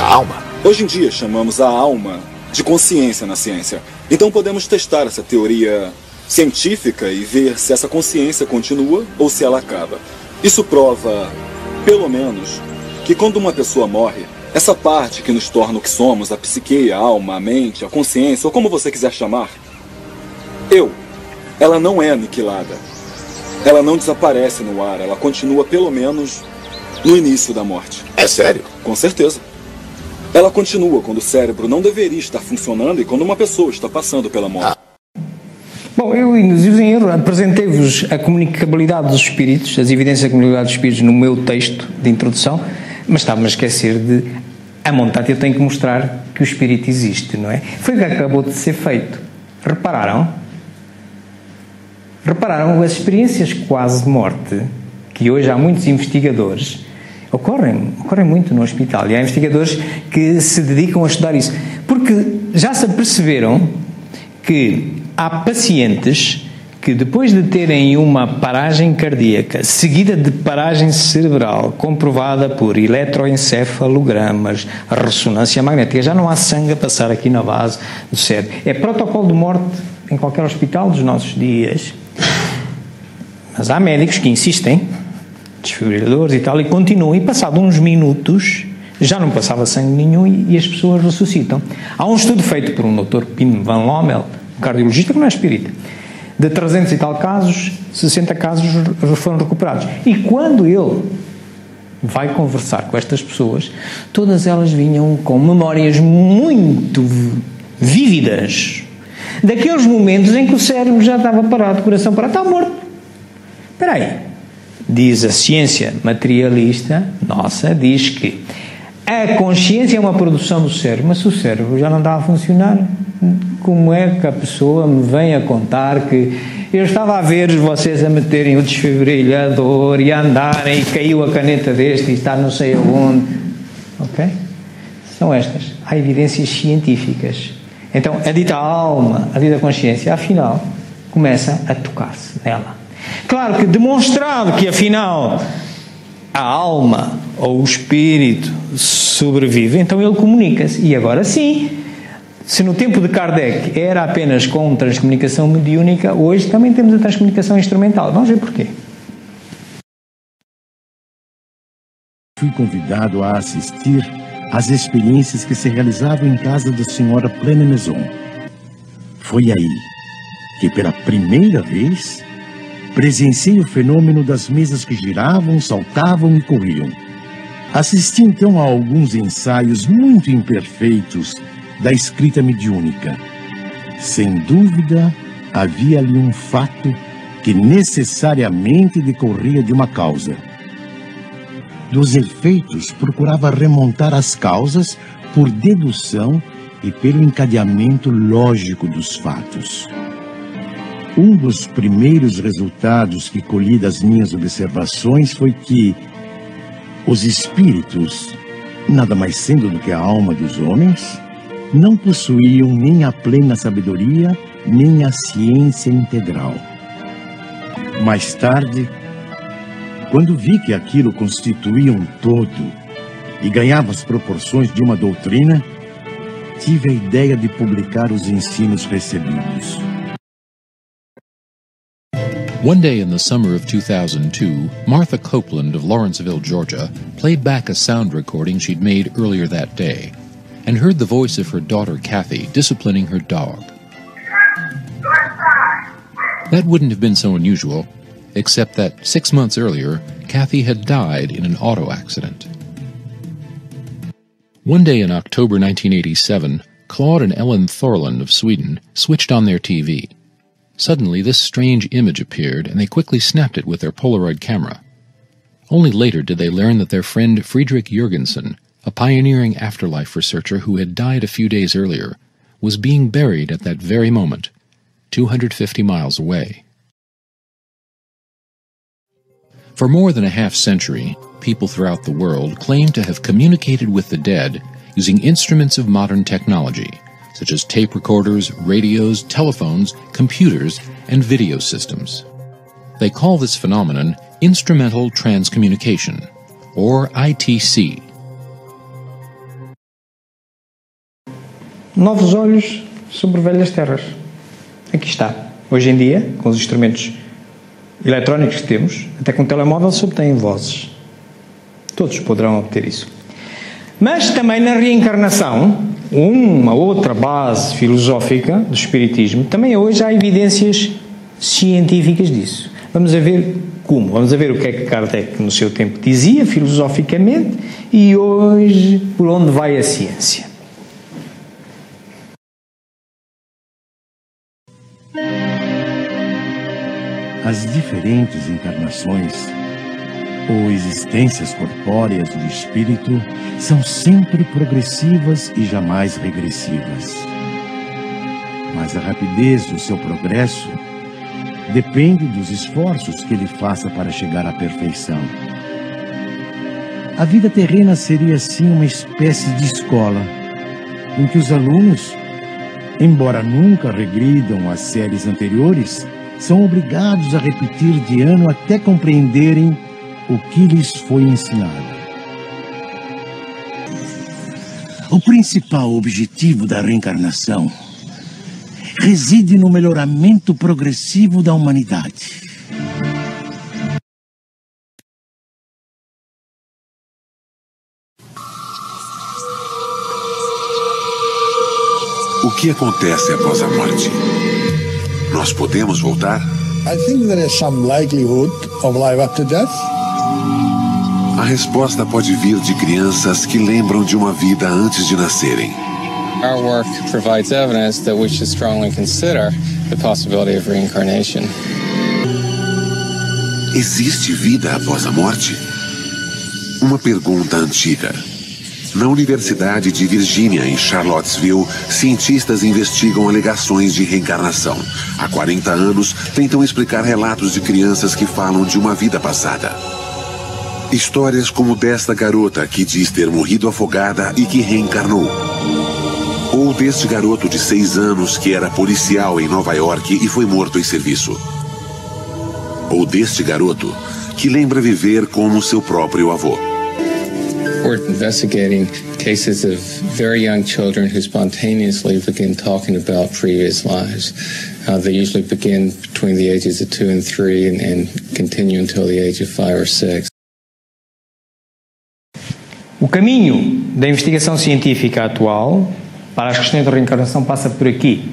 alma? Hoje em dia chamamos a alma de consciência na ciência. Então podemos testar essa teoria científica e ver se essa consciência continua ou se ela acaba. Isso prova, pelo menos, que quando uma pessoa morre, essa parte que nos torna o que somos, a psique, a alma, a mente, a consciência, ou como você quiser chamar, ela não é aniquilada. Ela não desaparece no ar, ela continua pelo menos no início da morte. É sério? Com certeza. Ela continua quando o cérebro não deveria estar funcionando e quando uma pessoa está passando pela morte. Bom, eu, induzidos em erro, apresentei-vos a comunicabilidade dos espíritos, as evidências da comunicabilidade dos espíritos no meu texto de introdução, mas estava-me a esquecer de, a montante, eu tenho que mostrar que o espírito existe, não é? Foi o que acabou de ser feito. Repararam as experiências quase de morte, que hoje há muitos investigadores, ocorrem muito no hospital, e há investigadores que se dedicam a estudar isso, porque já se aperceberam que há pacientes que, depois de terem uma paragem cardíaca seguida de paragem cerebral comprovada por eletroencefalogramas, ressonância magnética, já não há sangue a passar aqui na base do cérebro. É protocolo de morte em qualquer hospital dos nossos dias. Mas há médicos que insistem, desfibriladores e tal, e continuam, e passado uns minutos já não passava sangue nenhum e as pessoas ressuscitam. Há um estudo feito por um Dr. Pim Van Lommel, um cardiologista que não é espírita, de 300 e tal casos, 60 casos foram recuperados. E quando ele vai conversar com estas pessoas, todas elas vinham com memórias muito vívidas daqueles momentos em que o cérebro já estava parado, o coração parado, está morto. Espera aí. Diz a ciência materialista nossa, diz que a consciência é uma produção do cérebro, mas se o cérebro já não está a funcionar, como é que a pessoa me vem a contar que eu estava a ver vocês a meterem o desfibrilhador e a andarem e caiu a caneta deste e está não sei aonde? Ok? São estas. Há evidências científicas. Então, a dita alma, a dita consciência, afinal, começa a tocar-se nela. Claro que demonstrado que, afinal, a alma ou o espírito sobrevive, então ele comunica-se. E agora sim, se no tempo de Kardec era apenas com transcomunicação mediúnica, hoje também temos a transcomunicação instrumental. Vamos ver porquê. Fui convidado a assistir às experiências que se realizavam em casa da senhora Plena Maison. Foi aí que, pela primeira vez, presenciei o fenômeno das mesas que giravam, saltavam e corriam. Assisti então a alguns ensaios muito imperfeitos da escrita mediúnica. Sem dúvida, havia ali um fato que necessariamente decorria de uma causa. Dos efeitos, procurava remontar as causas por dedução e pelo encadeamento lógico dos fatos. Um dos primeiros resultados que colhi das minhas observações foi que os espíritos, nada mais sendo do que a alma dos homens, não possuíam nem a plena sabedoria, nem a ciência integral. Mais tarde, quando vi que aquilo constituía um todo e ganhava as proporções de uma doutrina, tive a ideia de publicar os ensinos recebidos. One day in the summer of 2002, Martha Copeland of Lawrenceville, Georgia, played back a sound recording she'd made earlier that day and heard the voice of her daughter Kathy disciplining her dog. That wouldn't have been so unusual, except that 6 months earlier, Kathy had died in an auto accident. One day in October 1987, Claude and Ellen Thorland of Sweden switched on their TV. Suddenly, this strange image appeared, and they quickly snapped it with their Polaroid camera. Only later did they learn that their friend Friedrich Jürgensen, a pioneering afterlife researcher who had died a few days earlier, was being buried at that very moment, 250 miles away. For more than a half-century, people throughout the world claimed to have communicated with the dead using instruments of modern technology, such as tape recorders, radios, telephones, computers, and video systems. They call this phenomenon Instrumental Transcommunication, or ITC. Novos olhos sobre velhas terras. Aqui está. Hoje em dia, com os instrumentos eletrónicos que temos, até com o telemóvel se obtêm vozes. Todos poderão obter isso. Mas também na reencarnação, uma outra base filosófica do Espiritismo, também hoje há evidências científicas disso. Vamos a ver como. Vamos a ver o que é que Kardec no seu tempo dizia filosoficamente e hoje por onde vai a ciência. As diferentes encarnações ou existências corpóreas do espírito são sempre progressivas e jamais regressivas. Mas a rapidez do seu progresso depende dos esforços que ele faça para chegar à perfeição. A vida terrena seria assim uma espécie de escola, em que os alunos, embora nunca regridam às séries anteriores, são obrigados a repetir de ano até compreenderem o que lhes foi ensinado. O principal objetivo da reencarnação reside no melhoramento progressivo da humanidade. O que acontece após a morte? Nós podemos voltar? I think there is some likelihood of life after death. A resposta pode vir de crianças que lembram de uma vida antes de nascerem. Our work provides evidence that we should strongly consider the possibility of reincarnation. Existe vida após a morte? Uma pergunta antiga. Na Universidade de Virgínia, em Charlottesville, cientistas investigam alegações de reencarnação. Há 40 anos, tentam explicar relatos de crianças que falam de uma vida passada. Histórias como desta garota que diz ter morrido afogada e que reencarnou. Ou deste garoto de 6 anos que era policial em Nova York e foi morto em serviço. Ou deste garoto que lembra viver como seu próprio avô. We're investigating cases of very young children who spontaneously begin talking about previous lives. They usually begin between the ages of 2 and 3 and continue until the age of 5 or 6. O caminho da investigação científica atual para as questões da reencarnação passa por aqui.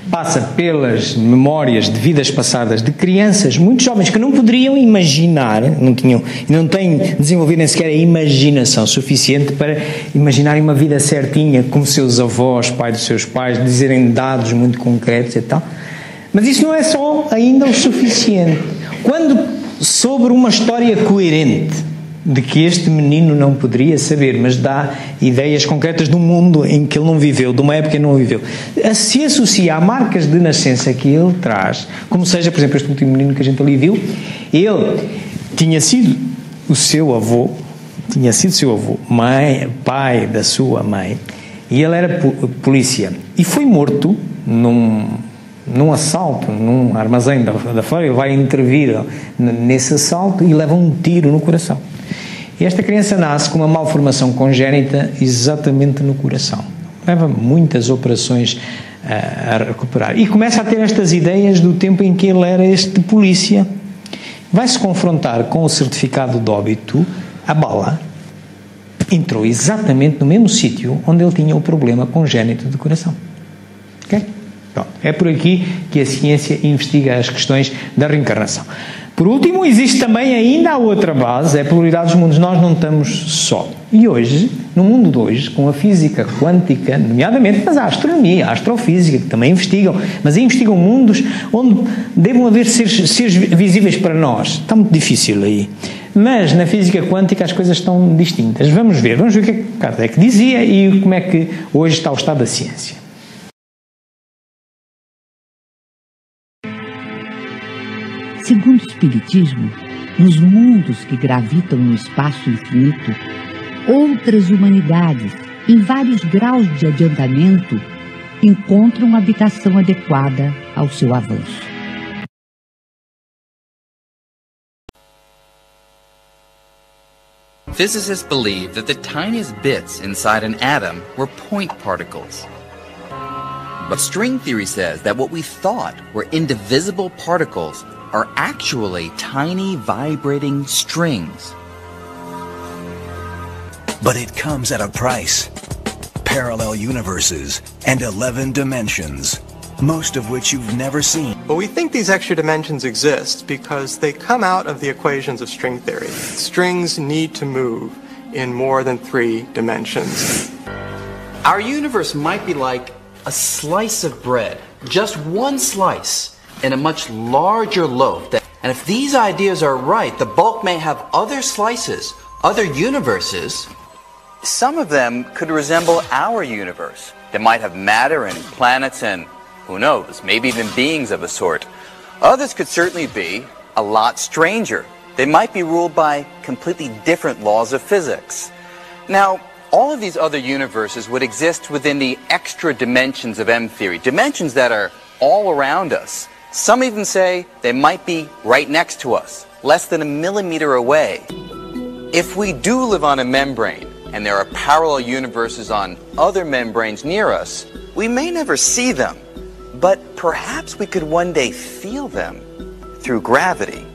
Passa pelas memórias de vidas passadas de crianças muito jovens que não poderiam imaginar, não têm desenvolvido nem sequer a imaginação suficiente para imaginarem uma vida certinha como seus avós, pai dos seus pais, dizerem dados muito concretos e tal. Mas isso não é só ainda o suficiente. Quando sobre uma história coerente de que este menino não poderia saber, mas dá ideias concretas de um mundo em que ele não viveu, de uma época em que não viveu, se associa a marcas de nascença que ele traz, como seja, por exemplo, este último menino que a gente ali viu, ele tinha sido o seu avô, pai da sua mãe, e ele era polícia, e foi morto num assalto, num armazém da Flórida. Ele vai intervir nesse assalto e leva um tiro no coração. E esta criança nasce com uma malformação congénita exatamente no coração. Leva muitas operações a recuperar. E começa a ter estas ideias do tempo em que ele era este polícia. Vai-se confrontar com o certificado de óbito, a bala entrou exatamente no mesmo sítio onde ele tinha o problema congénito do coração. Ok? Pronto, é por aqui que a ciência investiga as questões da reencarnação. Por último, existe também ainda a outra base, é a pluralidade dos mundos. Nós não estamos só. E hoje, no mundo de hoje, com a física quântica, nomeadamente, mas a astronomia, a astrofísica, que também investigam, mas investigam mundos onde devam haver seres visíveis para nós. Está muito difícil aí. Mas na física quântica as coisas estão distintas. Vamos ver o que Kardec dizia e como é que hoje está o estado da ciência. Segundo o Espiritismo, nos mundos que gravitam no espaço infinito, outras humanidades, em vários graus de adiantamento, encontram habitação adequada ao seu avanço. Physicists believe that the tiniest bits inside an atom were point particles. But string theory says that what we thought were indivisible particles are actually tiny vibrating strings. But it comes at a price. Parallel universes and 11 dimensions, most of which you've never seen. Well, we think these extra dimensions exist because they come out of the equations of string theory. Strings need to move in more than 3 dimensions. Our universe might be like a slice of bread, just one slice in a much larger loaf. And if these ideas are right, the bulk may have other slices, other universes. Some of them could resemble our universe. They might have matter and planets and, who knows, maybe even beings of a sort. Others could certainly be a lot stranger. They might be ruled by completely different laws of physics. Now, all of these other universes would exist within the extra dimensions of M-theory, dimensions that are all around us. Some even say they might be right next to us, less than a millimeter away. If we do live on a membrane, and there are parallel universes on other membranes near us, we may never see them, but perhaps we could one day feel them through gravity.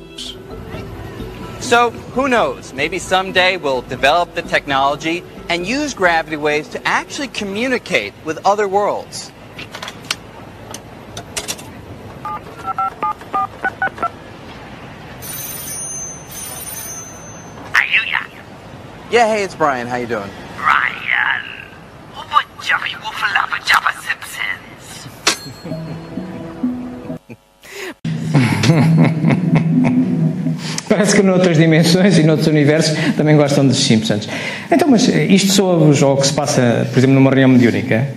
So, who knows, maybe someday we'll develop the technology and use gravity waves to actually communicate with other worlds. Yeah, hey, it's Brian. How you doing? Brian, Parece que noutras dimensões e noutros universos também gostam dos Simpsons. Então, mas isto soa-vos ao que se passa, por exemplo, numa reunião mediúnica?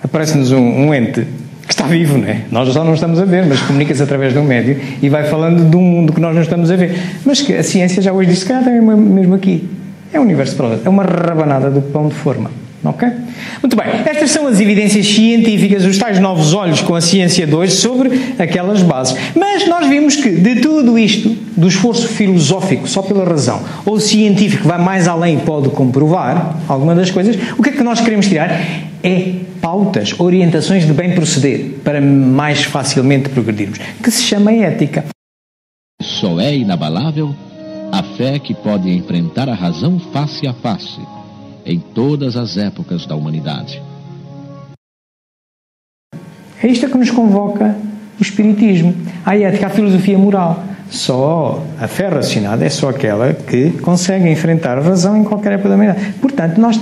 Aparece-nos um ente que está vivo, não é? Nós só não estamos a ver, mas comunica-se através de um médio e vai falando de um mundo que nós não estamos a ver. Mas que a ciência já hoje disse que é mesmo aqui. É um universo paralelo, é uma rabanada do pão de forma. Ok? Muito bem, estas são as evidências científicas, os tais novos olhos com a ciência de hoje sobre aquelas bases. Mas nós vimos que de tudo isto, do esforço filosófico só pela razão, ou científico que vai mais além e pode comprovar alguma das coisas, o que é que nós queremos tirar? É pautas, orientações de bem proceder, para mais facilmente progredirmos, que se chama ética. Só é inabalável a fé que pode enfrentar a razão face a face, em todas as épocas da humanidade. É isto que nos convoca o Espiritismo, a ética, a filosofia moral. Só a fé raciocinada é só aquela que consegue enfrentar a razão em qualquer época da humanidade. Portanto, nós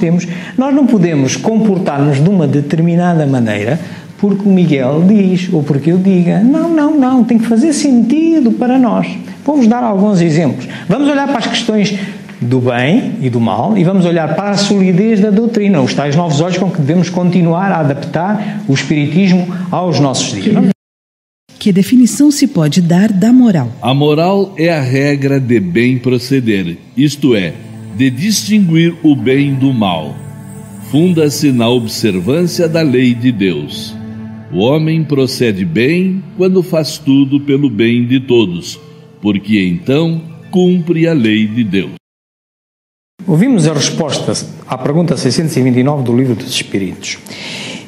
não podemos comportar-nos de uma determinada maneira porque o Miguel diz, ou porque eu diga. Não, tem que fazer sentido para nós. Vou-vos dar alguns exemplos. Vamos olhar para as questões do bem e do mal e vamos olhar para a solidez da doutrina, os tais novos olhos com que devemos continuar a adaptar o Espiritismo aos nossos dias. Que definição se pode dar da moral? A moral é a regra de bem proceder, isto é, de distinguir o bem do mal. Funda-se na observância da lei de Deus. O homem procede bem quando faz tudo pelo bem de todos, porque então cumpre a lei de Deus. Ouvimos a resposta à pergunta 629 do Livro dos Espíritos.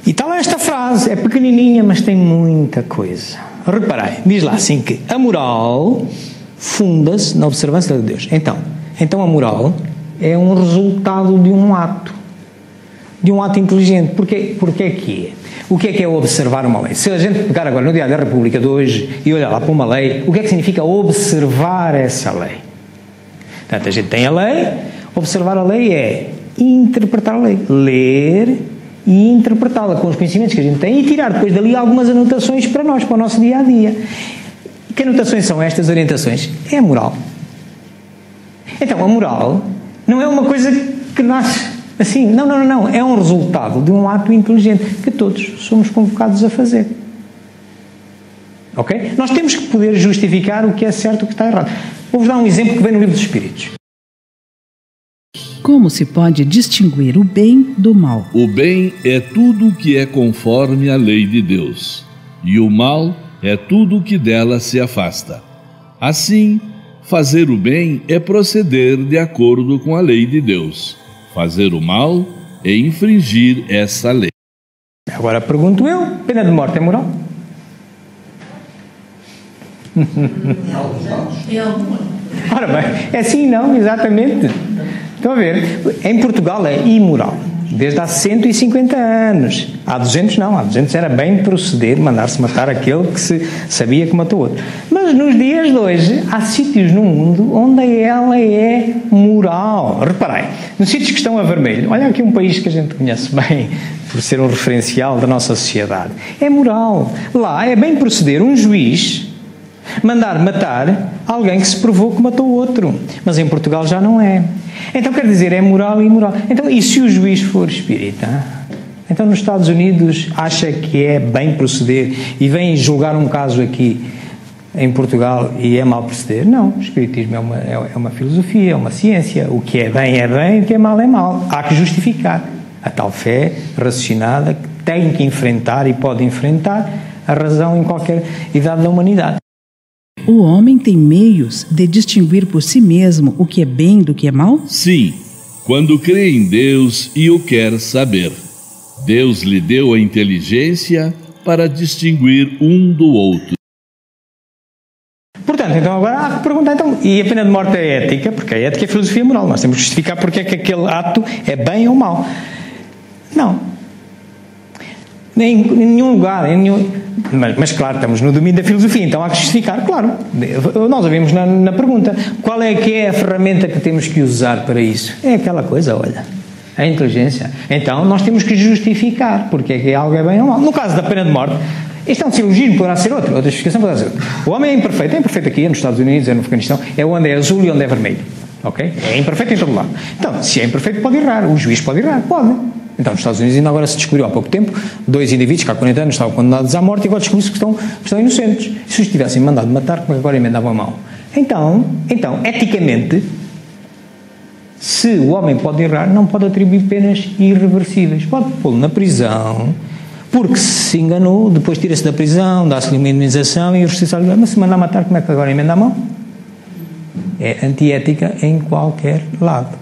E está lá esta frase, é pequenininha, mas tem muita coisa. Reparei, diz lá assim que a moral funda-se na observância de Deus. Então a moral é um resultado de um ato. de um ato inteligente. Porquê que é? O que é observar uma lei? Se a gente pegar agora no Diário da República de hoje e olhar lá para uma lei, o que é que significa observar essa lei? Portanto, a gente tem a lei, observar a lei é interpretar a lei, ler e interpretá-la com os conhecimentos que a gente tem e tirar depois dali algumas anotações para nós, para o nosso dia-a-dia. Que anotações são estas orientações? É a moral. Então, a moral não é uma coisa que nasce assim, não, é um resultado de um ato inteligente que todos somos convocados a fazer. Ok? Nós temos que poder justificar o que é certo e o que está errado. Vou-vos dar um exemplo que vem no Livro dos Espíritos. Como se pode distinguir o bem do mal? O bem é tudo o que é conforme à lei de Deus, e o mal é tudo o que dela se afasta. Assim, fazer o bem é proceder de acordo com a lei de Deus. Fazer o mal é infringir essa lei. Agora pergunto eu, pena de morte é moral? Ora bem, é sim e não, exatamente. Estão a ver? Em Portugal é imoral. Desde há 150 anos. Há 200 não. Há 200 era bem proceder, mandar-se matar aquele que se sabia que matou outro. Mas nos dias de hoje, há sítios no mundo onde ela é moral. Reparem, nos sítios que estão a vermelho, olha aqui um país que a gente conhece bem, por ser um referencial da nossa sociedade. É moral. Lá é bem proceder um juiz mandar matar alguém que se provou que matou outro. Mas em Portugal já não é. Então quer dizer, é moral e imoral. Então, e se o juiz for espírita? Então nos Estados Unidos acha que é bem proceder e vem julgar um caso aqui em Portugal e é mal proceder? Não, o espiritismo é uma filosofia, é uma ciência. O que é bem, o que é mal. Há que justificar. A tal fé raciocinada que tem que enfrentar e pode enfrentar a razão em qualquer idade da humanidade. O homem tem meios de distinguir por si mesmo o que é bem do que é mal? Sim, quando crê em Deus e o quer saber. Deus lhe deu a inteligência para distinguir um do outro. Portanto, então agora há que perguntar, e a pena de morte é ética? Porque a ética é filosofia moral. Nós temos que justificar porque é que aquele ato é bem ou mau. Não. Em nenhum lugar, mas claro, estamos no domínio da filosofia, então há que justificar, claro. Nós ouvimos na pergunta, qual é que é a ferramenta que temos que usar para isso? É aquela coisa, olha, a inteligência. Então nós temos que justificar porque é que algo é bem ou mal. No caso da pena de morte, isto é um silogismo, poderá ser outra justificação poderá ser outra. O homem é imperfeito aqui, é nos Estados Unidos, é no Afeganistão, é onde é azul e onde é vermelho. Ok? É imperfeito em todo lado. Então, se é imperfeito, pode errar. O juiz pode errar, pode. Então, nos Estados Unidos ainda agora se descobriu há pouco tempo 2 indivíduos que há 40 anos estavam condenados à morte e agora descobriu-se que estão inocentes. Se os tivessem mandado matar, como agora emendavam a mão? Então, eticamente, se o homem pode errar, não pode atribuir penas irreversíveis. Pode pô-lo na prisão, porque se enganou, depois tira-se da prisão, dá-se-lhe uma indemnização e a justiça diz, mas se mandar matar, como é que agora emenda a mão? É antiética em qualquer lado.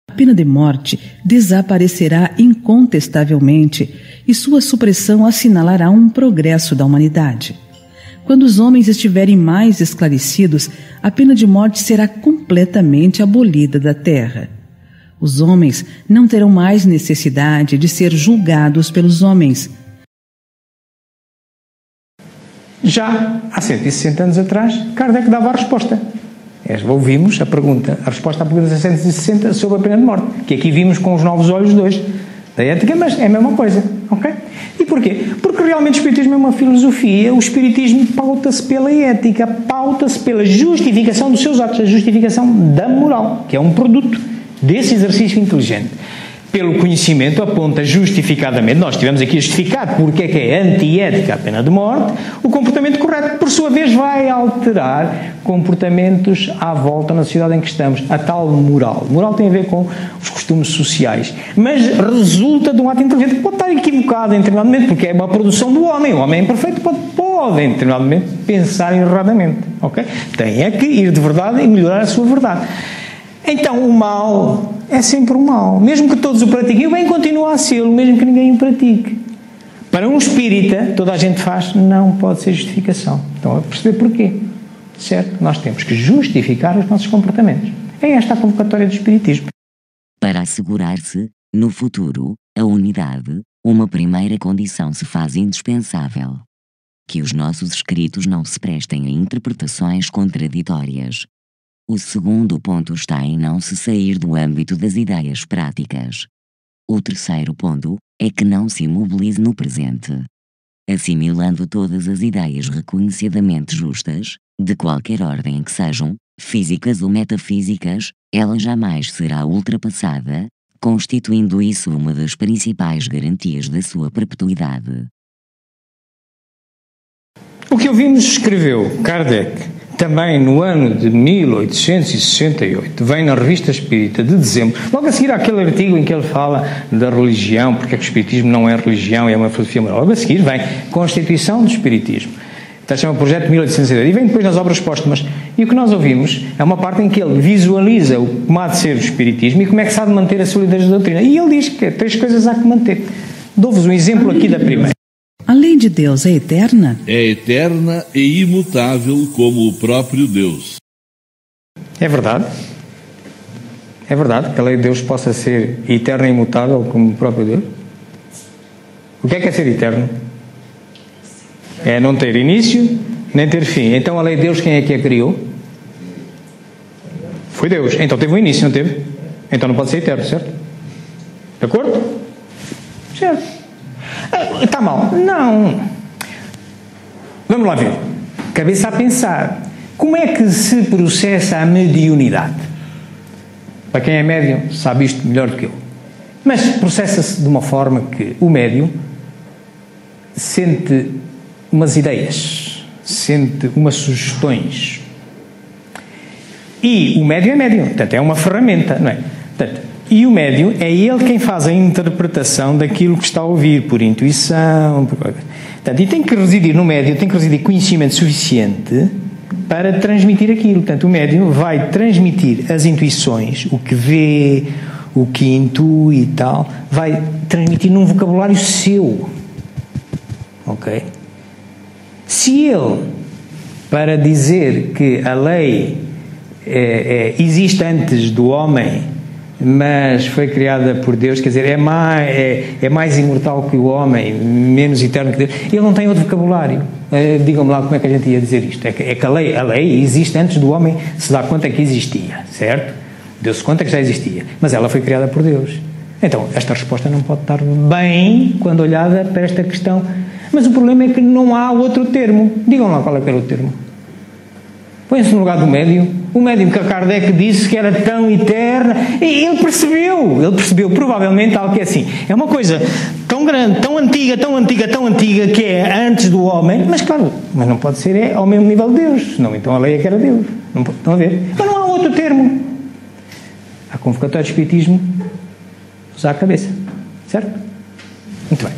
A pena de morte desaparecerá incontestavelmente e sua supressão assinalará um progresso da humanidade. Quando os homens estiverem mais esclarecidos, a pena de morte será completamente abolida da terra. Os homens não terão mais necessidade de ser julgados pelos homens. Já há 160 anos atrás, Kardec dava a resposta. Ouvimos a resposta à pergunta 760 sobre a pena de morte, que aqui vimos com os novos olhos de hoje, da ética, mas é a mesma coisa, ok? E porquê? Porque realmente o espiritismo é uma filosofia, o espiritismo pauta-se pela ética, pauta-se pela justificação dos seus atos, a justificação da moral, que é um produto desse exercício inteligente. Pelo conhecimento aponta justificadamente, nós estivemos aqui a justificar porque é que é antiética a pena de morte, o comportamento correto, que por sua vez vai alterar comportamentos à volta na sociedade em que estamos, a tal moral. Moral tem a ver com os costumes sociais, mas resulta de um ato inteligente que pode estar equivocado em determinado momento, porque é uma produção do homem. O homem é imperfeito, pode em determinado momento pensar erradamente, ok? Tem é que ir de verdade e melhorar a sua verdade. Então o mal é sempre o mal, mesmo que todos o pratiquem, o bem continua a ser, mesmo que ninguém o pratique. Para um espírita, toda a gente faz, não pode ser justificação. Então, a perceber porquê, certo? Nós temos que justificar os nossos comportamentos. É esta a convocatória do espiritismo. Para assegurar-se No futuro, a unidade, uma primeira condição se faz indispensável. Que os nossos escritos não se prestem a interpretações contraditórias. O segundo ponto está em não se sair do âmbito das ideias práticas. O terceiro ponto é que não se imobilize no presente. Assimilando todas as ideias reconhecidamente justas, de qualquer ordem que sejam, físicas ou metafísicas, ela jamais será ultrapassada, constituindo isso uma das principais garantias da sua perpetuidade. O que ouvimos escreveu Kardec, também no ano de 1868, vem na Revista Espírita de dezembro, logo a seguir àquele artigo em que ele fala da religião, porque é que o Espiritismo não é religião, é uma filosofia moral. Logo a seguir vem Constituição do Espiritismo. Então chama o Projeto de 1868, e vem depois nas obras póstumas. E o que nós ouvimos é uma parte em que ele visualiza como há de ser o Espiritismo e como é que se há de manter a solidez da doutrina. E ele diz que 3 coisas há que manter. Dou-vos um exemplo aqui da primeira. A lei de Deus é eterna? É eterna e imutável como o próprio Deus. É verdade. É verdade que a lei de Deus possa ser eterna e imutável como o próprio Deus. O que é ser eterno? É não ter início, nem ter fim. Então a lei de Deus, quem é que a criou? Foi Deus. Então teve um início, não teve? Então não pode ser eterno, certo? De acordo? Certo. Está mal? Não. Vamos lá ver. Cabeça a pensar. Como é que se processa a mediunidade? Para quem é médium sabe isto melhor do que eu. Mas processa-se de uma forma que o médium sente umas ideias, sente umas sugestões. E o médium é médium, portanto é uma ferramenta, não é? Portanto, e o médium é ele quem faz a interpretação daquilo que está a ouvir, por intuição. Portanto, e tem que residir no médium, tem que residir conhecimento suficiente para transmitir aquilo. Portanto, o médium vai transmitir as intuições, o que vê, o que intui e tal, vai transmitir num vocabulário seu. Ok? Se ele, para dizer que a lei existe antes do homem, mas foi criada por Deus, quer dizer, é mais imortal que o homem, menos eterno que Deus, ele não tem outro vocabulário. Digam-me lá como é que a gente ia dizer isto. É que a lei existe antes do homem se dá conta que existia, certo? Deu-se conta que já existia, mas ela foi criada por Deus. Então, esta resposta não pode estar bem quando olhada para esta questão. Mas o problema é que não há outro termo. Digam lá qual é que era o termo. Põe-se no lugar do médium. O médium que a Kardec disse que era tão eterna. E ele percebeu provavelmente algo que é assim. É uma coisa tão grande, tão antiga, que é antes do homem. Mas claro, mas não pode ser ao mesmo nível de Deus. Senão então a lei é que era Deus. Não, estão a ver? Mas não há outro termo. A convocatória de Espiritismo usar a cabeça. Certo? Muito bem.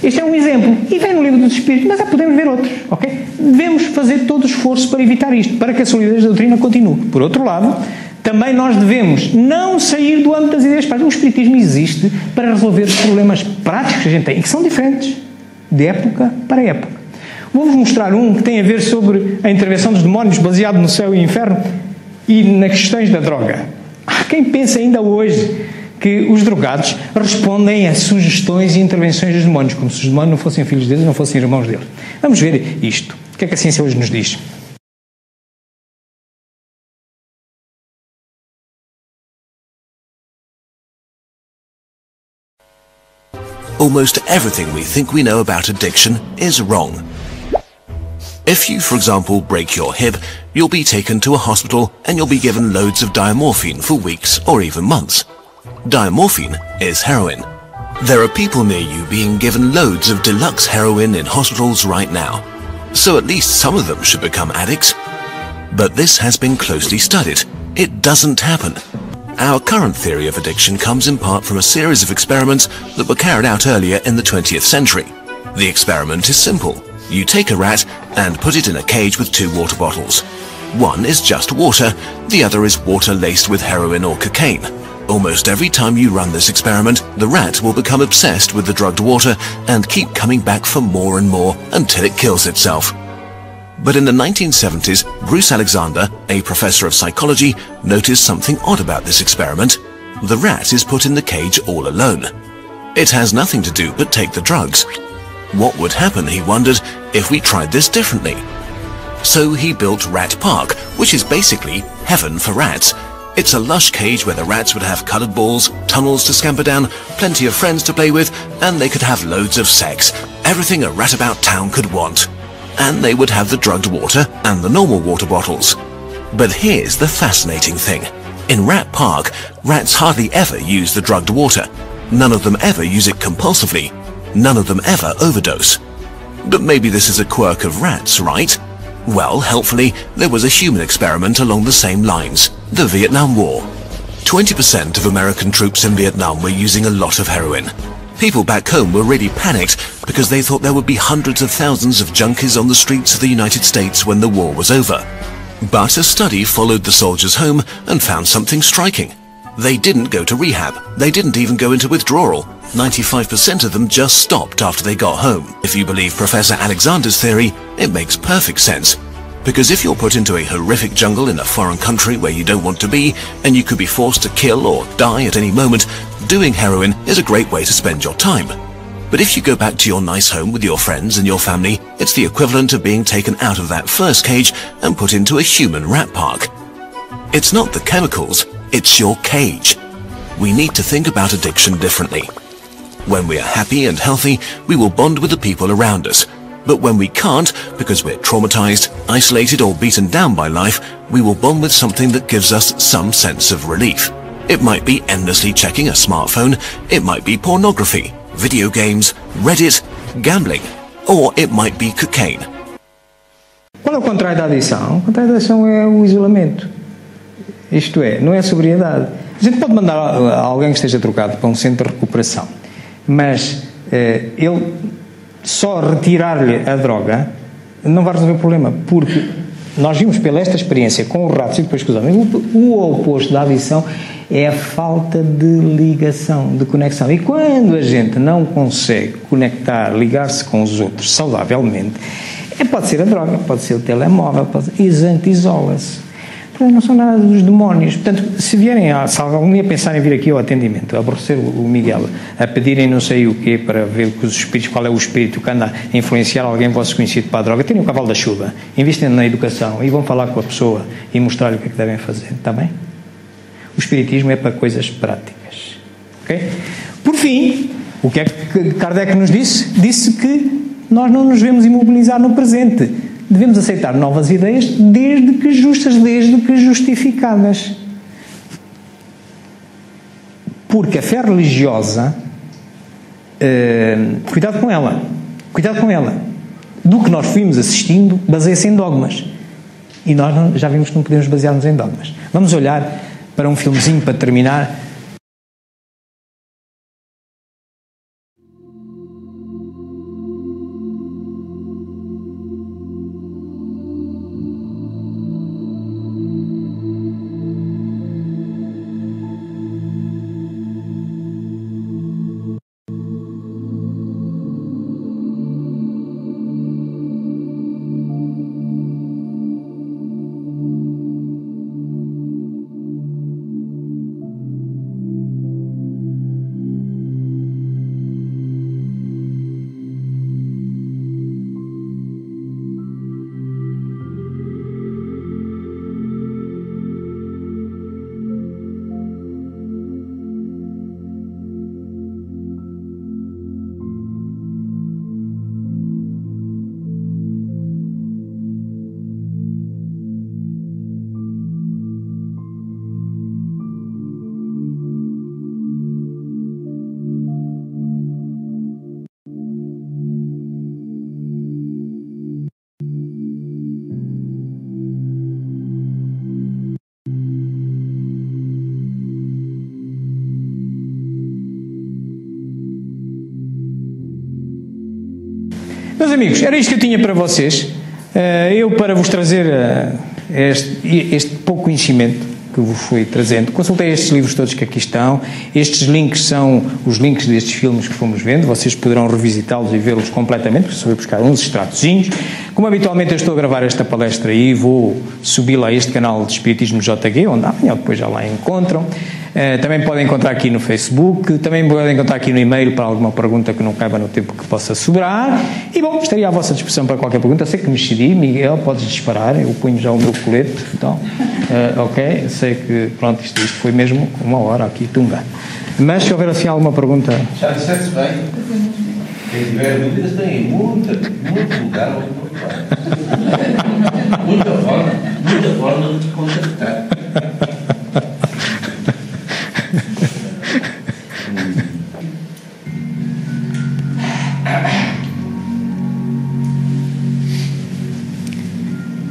Este é um exemplo, e vem no Livro dos Espíritos, mas podemos ver outros, ok? Devemos fazer todo o esforço para evitar isto, para que a solidez da doutrina continue. Por outro lado, também nós devemos não sair do âmbito das ideias práticas. O Espiritismo existe para resolver os problemas práticos que a gente tem, e que são diferentes, de época para época. Vou-vos mostrar um que tem a ver sobre a intervenção dos demónios, baseado no céu e inferno, e nas questões da droga. Há quem pense ainda hoje que os drogados respondem a sugestões e intervenções dos demónios, como se os demónios não fossem filhos deles, não fossem irmãos deles. Vamos ver isto. O que é que a ciência hoje nos diz? Almost everything we think we know about addiction is wrong. If you, for example, break your hip, you'll be taken to a hospital and you'll be given loads of diamorphine for weeks or even months. Diamorphine is heroin. There are people near you being given loads of deluxe heroin in hospitals right now. So at least some of them should become addicts. But this has been closely studied. It doesn't happen. Our current theory of addiction comes in part from a series of experiments that were carried out earlier in the 20th century. The experiment is simple. You take a rat and put it in a cage with 2 water bottles. One is just water, the other is water laced with heroin or cocaine. Almost every time you run this experiment, the rat will become obsessed with the drugged water and keep coming back for more and more until it kills itself. But in the 1970s, Bruce Alexander, a professor of psychology, noticed something odd about this experiment. The rat is put in the cage all alone. It has nothing to do but take the drugs. What would happen, he wondered, if we tried this differently? So he built Rat Park, which is basically heaven for rats. It's a lush cage where the rats would have coloured balls, tunnels to scamper down, plenty of friends to play with, and they could have loads of sex. Everything a rat about town could want. And they would have the drugged water and the normal water bottles. But here's the fascinating thing. In Rat Park, rats hardly ever use the drugged water. None of them ever use it compulsively. None of them ever overdose. But maybe this is a quirk of rats, right? Well, helpfully, there was a human experiment along the same lines, the Vietnam War. 20% of American troops in Vietnam were using a lot of heroin. People back home were really panicked because they thought there would be hundreds of thousands of junkies on the streets of the United States when the war was over. But a study followed the soldiers home and found something striking. They didn't go to rehab. They didn't even go into withdrawal. 95% of them just stopped after they got home. If you believe Professor Alexander's theory, it makes perfect sense. Because if you're put into a horrific jungle in a foreign country where you don't want to be, and you could be forced to kill or die at any moment, doing heroin is a great way to spend your time. But if you go back to your nice home with your friends and your family, it's the equivalent of being taken out of that first cage and put into a human rat park. It's not the chemicals, it's your cage. We need to think about addiction differently. When we are happy and healthy, we will bond with the people around us. But when we can't, because we're traumatized, isolated or beaten down by life, we will bond with something that gives us some sense of relief. It might be endlessly checking a smartphone, it might be pornography, video games, Reddit, gambling, or it might be cocaine. Qual é o contrário da adição? O contrário da adição é o isolamento. Isto é, não é a sobriedade. A gente pode mandar alguém que esteja trocado para um centro de recuperação, mas ele só retirar-lhe a droga não vai resolver o problema, porque nós vimos pela esta experiência com os ratos e depois com os homens, o oposto da adição é a falta de ligação, de conexão. E quando a gente não consegue conectar, ligar-se com os outros saudavelmente, pode ser a droga, pode ser o telemóvel, isola-se. Não são nada dos demónios. Portanto, se algum dia pensarem em vir aqui ao atendimento, a aborrecer o Miguel, a pedirem não sei o quê para ver que os espíritos, qual é o espírito que anda a influenciar alguém vosso conhecido para a droga, tenham o cavalo da chuva, investem na educação e vão falar com a pessoa e mostrar-lhe o que é que devem fazer. Está bem? O espiritismo é para coisas práticas. Ok? Por fim, o que é que Kardec nos disse? Disse que nós não nos devemos imobilizar no presente. Devemos aceitar novas ideias desde que justas, desde que justificadas. Porque a fé religiosa, cuidado com ela, do que nós fomos assistindo, baseia-se em dogmas. E nós já vimos que não podemos basear-nos em dogmas. Vamos olhar para um filmezinho para terminar. Meus amigos, era isto que eu tinha para vocês. Eu, para vos trazer este pouco conhecimento que vos fui trazendo, consultei estes livros todos que aqui estão. Estes links são os links destes filmes que fomos vendo. Vocês poderão revisitá-los e vê-los completamente, porque só vou buscar uns extratozinhos. Como habitualmente eu estou a gravar esta palestra aí, vou subi-la a este canal de Espiritismo JG, onde amanhã ou depois já lá encontram. Também podem encontrar aqui no Facebook, também podem encontrar aqui no e-mail para alguma pergunta que não caiba no tempo que possa sobrar. E bom, estaria à vossa disposição para qualquer pergunta. Sei que me excedi, Miguel, podes disparar, eu ponho já o meu colete. Então, ok, sei que pronto, isto foi mesmo 1 hora aqui, tunga. Mas se houver assim alguma pergunta... Já disseste bem. Quem tiver dúvidas tem muito lugar onde procurar. Muita forma de te contactar.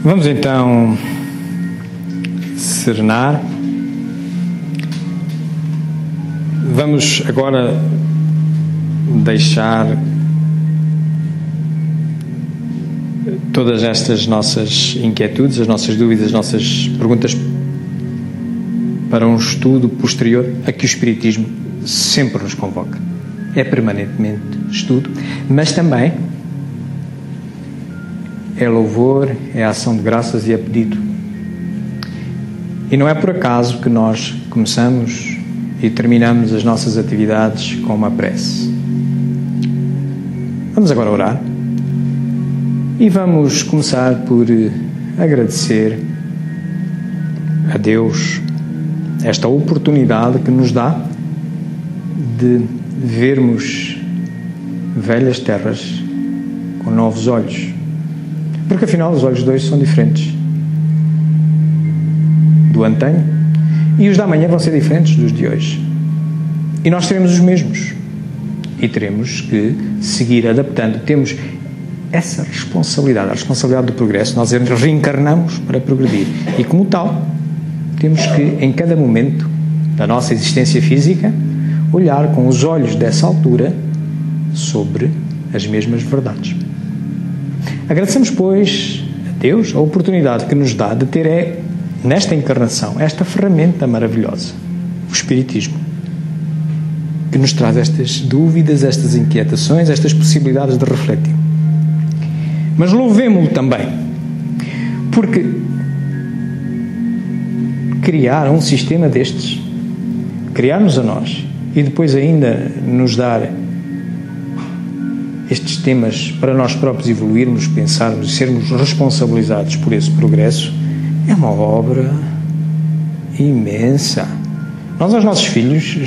Vamos então serenar. Vamos agora deixar todas estas nossas inquietudes, as nossas dúvidas, as nossas perguntas para um estudo posterior a que o Espiritismo sempre nos convoca. É permanentemente estudo, mas também é louvor, é ação de graças e é pedido. E não é por acaso que nós começamos e terminamos as nossas atividades com uma prece. Vamos agora orar e vamos começar por agradecer a Deus esta oportunidade que nos dá de vermos velhas terras com novos olhos, porque afinal os olhos de hoje são diferentes do antanho e os da manhã vão ser diferentes dos de hoje, e nós teremos os mesmos e teremos que seguir adaptando. Temos essa responsabilidade, a responsabilidade do progresso. Nós reencarnamos para progredir e, como tal, temos que, em cada momento da nossa existência física, olhar com os olhos dessa altura sobre as mesmas verdades. Agradecemos, pois, a Deus a oportunidade que nos dá de ter, nesta encarnação, esta ferramenta maravilhosa, o Espiritismo, que nos traz estas dúvidas, estas inquietações, estas possibilidades de refletir. Mas louvemo-lo também, porque criar um sistema destes, criar-nos a nós e depois ainda nos dar estes temas para nós próprios evoluirmos, pensarmos e sermos responsabilizados por esse progresso, é uma obra imensa. Nós, aos nossos filhos,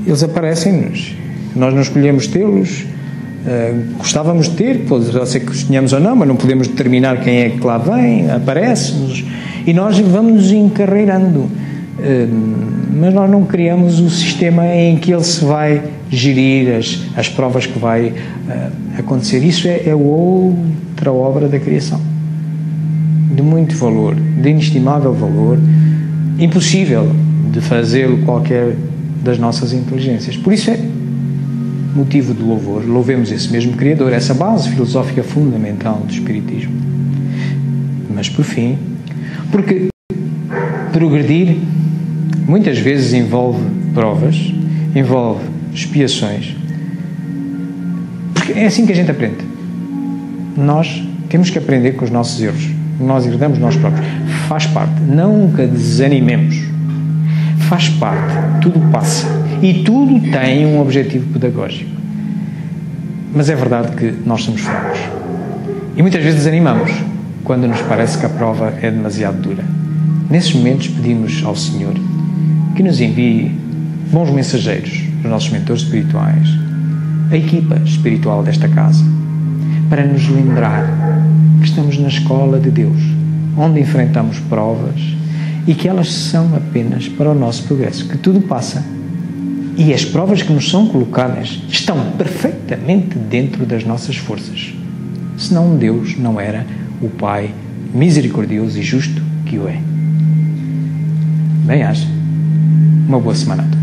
eles aparecem-nos. Nós não escolhemos tê-los, gostávamos de ter, pode ser que os tenhamos ou não, mas não podemos determinar quem é que lá vem, aparece-nos, e nós vamos-nos encarreirando. Mas nós não criamos o sistema em que ele se vai gerir, as provas que vai acontecer. Isso é outra obra da criação, de muito valor, de inestimável valor, impossível de fazê-lo qualquer das nossas inteligências. Por isso é motivo de louvor. Louvemos esse mesmo Criador, essa base filosófica fundamental do Espiritismo. Mas por fim, porque progredir muitas vezes envolve provas, envolve expiações, porque é assim que a gente aprende. Nós temos que aprender com os nossos erros. Nós herdamos nós próprios. Faz parte. Nunca desanimemos. Faz parte. Tudo passa. E tudo tem um objetivo pedagógico. Mas é verdade que nós somos fracos. E muitas vezes desanimamos quando nos parece que a prova é demasiado dura. Nesses momentos pedimos ao Senhor que nos envie bons mensageiros, os nossos mentores espirituais, a equipa espiritual desta casa, para nos lembrar que estamos na escola de Deus, onde enfrentamos provas e que elas são apenas para o nosso progresso, que tudo passa. E as provas que nos são colocadas estão perfeitamente dentro das nossas forças. Senão Deus não era o Pai misericordioso e justo que o é. Bem-aja. Uma boa semana a todos.